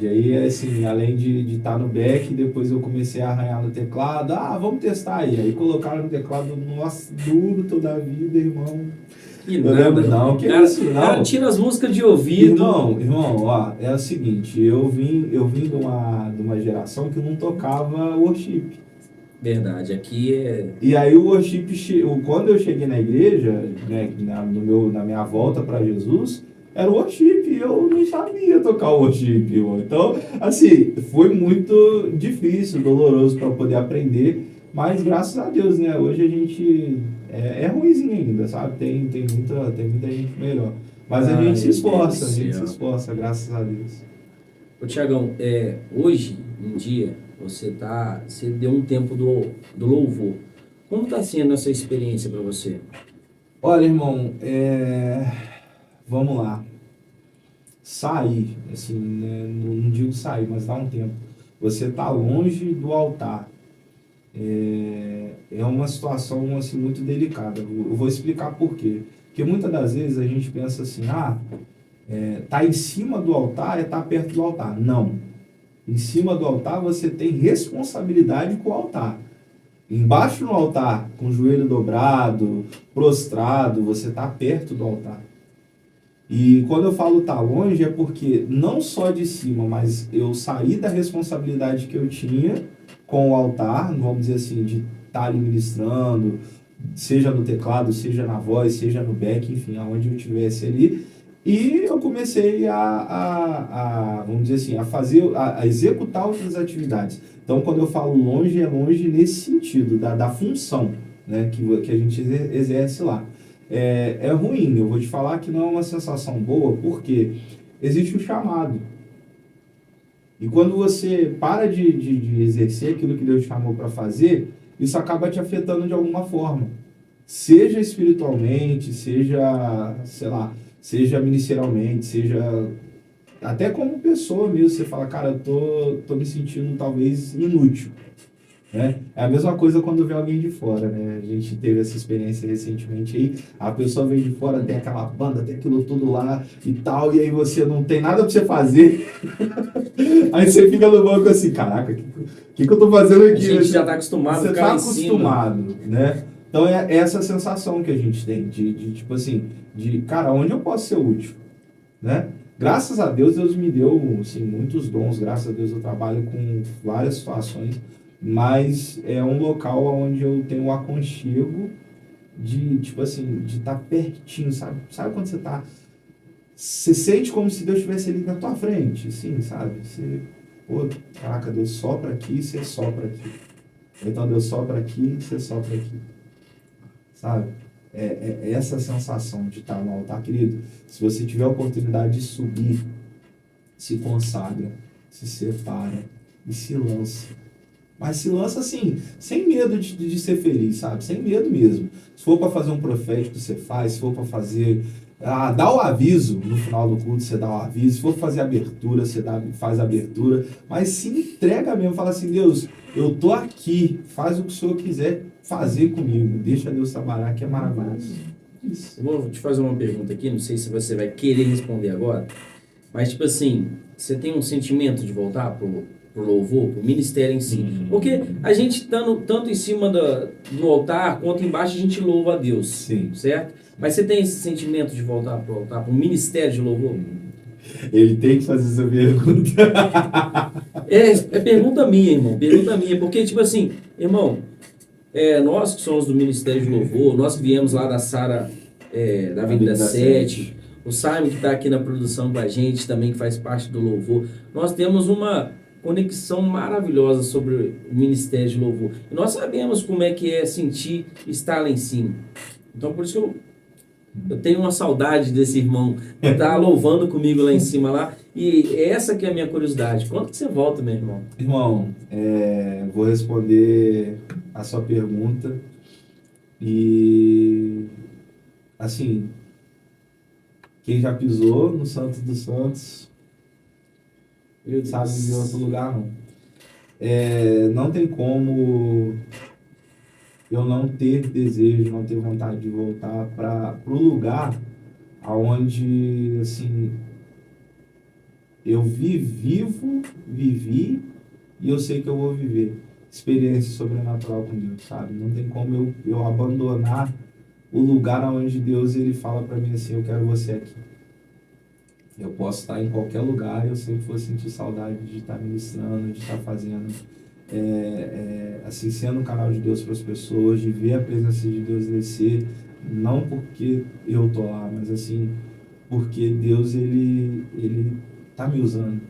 Aí, assim, além de estar no back, depois eu comecei a arranhar no teclado. Vamos testar aí. Aí colocaram no teclado, nossa, duro toda a vida, irmão. Eu lembro, não, que cara, isso, não. Cara, tira as músicas de ouvido. Irmão, ó, é o seguinte, eu vim de uma geração que não tocava worship. Verdade, aqui é... E aí o worship, quando eu cheguei na igreja, né, na minha volta para Jesus, era o worship, e eu não sabia tocar o worship, irmão. Então, assim, foi muito difícil, doloroso para poder aprender, mas graças a Deus, né, hoje a gente é ruimzinho ainda, sabe? Tem muita gente melhor. Mas a gente se esforça, graças a Deus. Ô Thiagão, hoje em dia, você deu um tempo do louvor. Como está sendo essa experiência para você? Olha, irmão, vamos lá. Sair, assim, né? Não digo sair, mas dá um tempo. Você está longe do altar. É uma situação assim, muito delicada. Eu vou explicar por quê. Porque muitas das vezes a gente pensa assim, tá em cima do altar tá perto do altar. Não. Em cima do altar você tem responsabilidade com o altar. Embaixo no altar, com o joelho dobrado, prostrado, você está perto do altar. E quando eu falo tá longe é porque não só de cima, mas eu saí da responsabilidade que eu tinha com o altar, vamos dizer assim, de estar ali ministrando, seja no teclado, seja na voz, seja no back, enfim, aonde eu estivesse ali. E eu comecei vamos dizer assim, a executar outras atividades. Então, quando eu falo longe, é longe nesse sentido, da função, né, que a gente exerce lá. É ruim, eu vou te falar que não é uma sensação boa, porque existe o chamado. E quando você para de exercer aquilo que Deus chamou para fazer, isso acaba te afetando de alguma forma. Seja espiritualmente, seja, sei lá, seja ministerialmente, seja até como pessoa mesmo. Você fala, cara, eu tô me sentindo talvez inútil. Né? É a mesma coisa quando vê alguém de fora, né? A gente teve essa experiência recentemente aí, a pessoa vem de fora, tem aquela banda, tem aquilo tudo lá e tal, e aí você não tem nada pra você fazer. Aí você fica no banco assim, caraca, o que eu tô fazendo aqui? A gente já tá acostumado você a ficar tá em acostumado, cima. né? Então é essa sensação que a gente tem de tipo assim, cara, onde eu posso ser útil, né? Graças a Deus, Deus me deu, assim, muitos dons, graças a Deus eu trabalho com várias situações, mas é um local onde eu tenho o aconchego de, tipo assim, de estar pertinho, sabe? Sabe quando você sente como se Deus estivesse ali na tua frente, assim, sabe? Você, pô, caraca, Deus sopra aqui, você sopra aqui. Então Deus sopra aqui, você sopra aqui. Sabe? É essa sensação de estar no altar, querido. Se você tiver a oportunidade de subir, se consagra, se separa e se lança. Mas se lança assim, sem medo de ser feliz, sabe? Sem medo mesmo. Se for para fazer um profético, você faz. Se for para fazer... dá o aviso no final do culto, você dá o aviso. Se for fazer abertura, você faz a abertura. Mas se entrega mesmo, fala assim, Deus, eu tô aqui, faz o que o Senhor quiser fazer comigo. Deixa Deus trabalhar, que é maravilhoso. Isso. Eu vou te fazer uma pergunta aqui, não sei se você vai querer responder agora, mas tipo assim, você tem um sentimento de voltar pro louvor, pro ministério em si? Porque a gente estando tanto em cima do altar quanto embaixo a gente louva a Deus, Sim. certo? Mas você tem esse sentimento de voltar pro altar, pro ministério de louvor? Ele tem que fazer essa pergunta. É pergunta minha, irmão, pergunta minha, porque tipo assim, irmão, nós que somos do Ministério de Louvor, nós que viemos lá da Sara, da Avenida 7, o Simon que está aqui na produção com a gente também, que faz parte do Louvor, nós temos uma conexão maravilhosa sobre o Ministério de Louvor. E nós sabemos como é que é sentir estar lá em cima. Então por isso que eu tenho uma saudade desse irmão que está louvando comigo lá em cima lá. E essa que é a minha curiosidade. Quando que você volta, meu irmão? Irmão, vou responder a sua pergunta e, assim, quem já pisou no Santos dos Santos sabe de outro lugar, não. Não tem como eu não ter desejo, não ter vontade de voltar para o lugar onde, assim, eu vivi e eu sei que eu vou viver experiência sobrenatural com Deus, sabe? Não tem como eu abandonar o lugar onde Deus ele fala para mim assim, eu quero você aqui. Eu posso estar em qualquer lugar, eu sempre vou sentir saudade de estar ministrando, de estar fazendo, assim, sendo um canal de Deus para as pessoas, de ver a presença de Deus descer, não porque eu tô lá, mas assim, porque Deus ele tá me usando.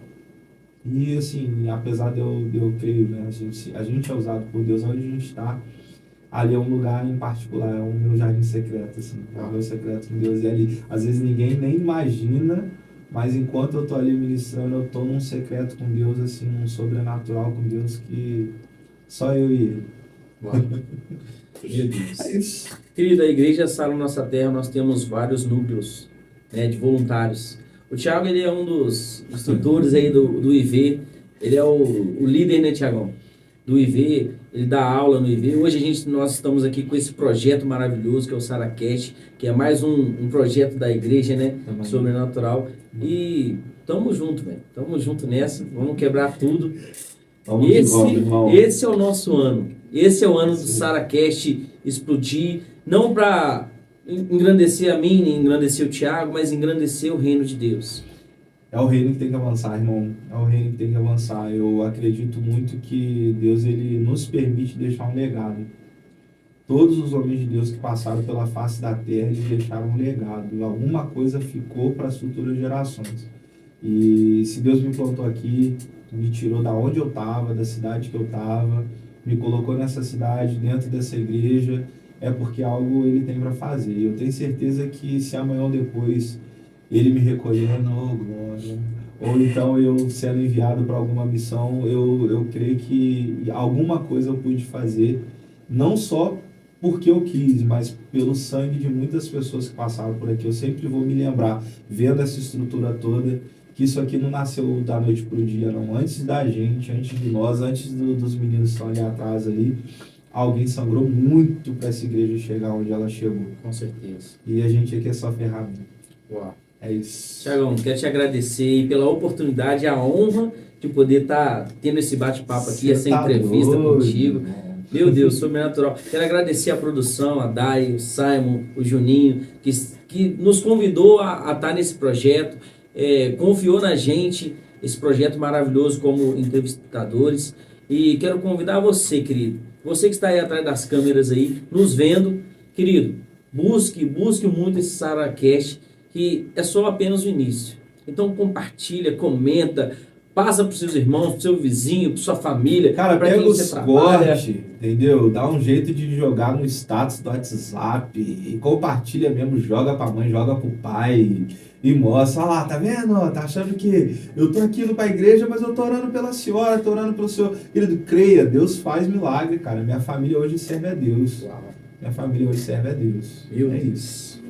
E assim, apesar de eu creio, né, a gente é usado por Deus, onde a gente está, ali é um lugar em particular, é o meu jardim secreto, assim, é o meu secreto com Deus, e ali, às vezes ninguém nem imagina, mas enquanto eu tô ali ministrando, eu tô num secreto com Deus, assim, num sobrenatural com Deus que só eu e Ele. Uau. Meu Deus. É isso. Querida, a Igreja Sara Nossa Terra, nós temos vários núcleos, né, de voluntários. O Thiago, ele é um dos instrutores aí do IV, ele é o líder, né, Thiagão? Do IV, ele dá aula no IV. Hoje nós estamos aqui com esse projeto maravilhoso que é o SaraCast, que é mais um projeto da igreja, né, sobrenatural. E tamo junto, velho, tamo junto nessa, vamos quebrar tudo. Esse é o nosso ano. Esse é o ano do SaraCast explodir, não para engrandecer a mim, engrandecer o Tiago, mas engrandecer o reino de Deus. É o reino que tem que avançar, irmão. É o reino que tem que avançar. Eu acredito muito que Deus ele nos permite deixar um legado. Todos os homens de Deus que passaram pela face da terra, eles deixaram um legado. Alguma coisa ficou para as futuras gerações. E se Deus me plantou aqui, me tirou da onde eu estava, da cidade que eu estava, me colocou nessa cidade, dentro dessa igreja, é porque algo ele tem para fazer. E eu tenho certeza que se amanhã ou depois ele me recolhendo, oh, glória, ou então eu sendo enviado para alguma missão, eu creio que alguma coisa eu pude fazer, não só porque eu quis, mas pelo sangue de muitas pessoas que passaram por aqui. Eu sempre vou me lembrar, vendo essa estrutura toda, que isso aqui não nasceu da noite para o dia, não. Antes da gente, antes de nós, antes dos meninos que estão ali atrás ali, alguém sangrou muito para essa igreja chegar onde ela chegou. Com certeza. E a gente aqui é só ferramenta. Uau. É isso. Tiagão, quero te agradecer pela oportunidade e a honra de poder estar tendo esse bate-papo aqui, essa entrevista contigo. Meu Deus, sobrenatural. Quero agradecer a produção, a Dai, o Simon, o Juninho, que nos convidou a estar nesse projeto, confiou na gente, esse projeto maravilhoso como entrevistadores. E quero convidar você, querido, você que está aí atrás das câmeras aí, nos vendo, querido, busque muito esse SaraCast, que é só apenas o início. Então compartilha, comenta, passa para os seus irmãos, para o seu vizinho, para sua família. Cara, pega os cortes, entendeu? Dá um jeito de jogar no status do WhatsApp e compartilha mesmo, joga pra mãe, joga pro pai e mostra. Olha lá, tá vendo? Tá achando que eu tô aqui indo pra igreja, mas eu tô orando pela senhora, tô orando pelo senhor. Querido, creia, Deus faz milagre, cara. Minha família hoje serve a Deus. Minha família hoje serve a Deus. Meu Deus.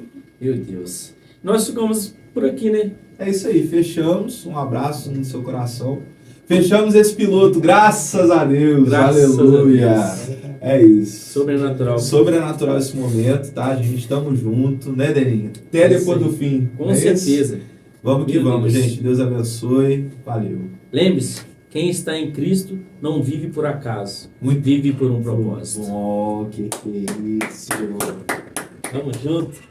Meu Deus. Nós ficamos por aqui, né? É isso aí, fechamos. Um abraço no seu coração. Fechamos esse piloto, graças a Deus. Graças aleluia. a Deus. É isso. Sobrenatural. Sobrenatural esse momento, tá? A gente estamos junto, né, Deninha? Até depois do fim. Com certeza. Isso? Vamos que vamos, gente. Deus abençoe. Valeu. Lembre-se, quem está em Cristo não vive por acaso. Vive por um propósito. Oh, que isso. Tamo junto.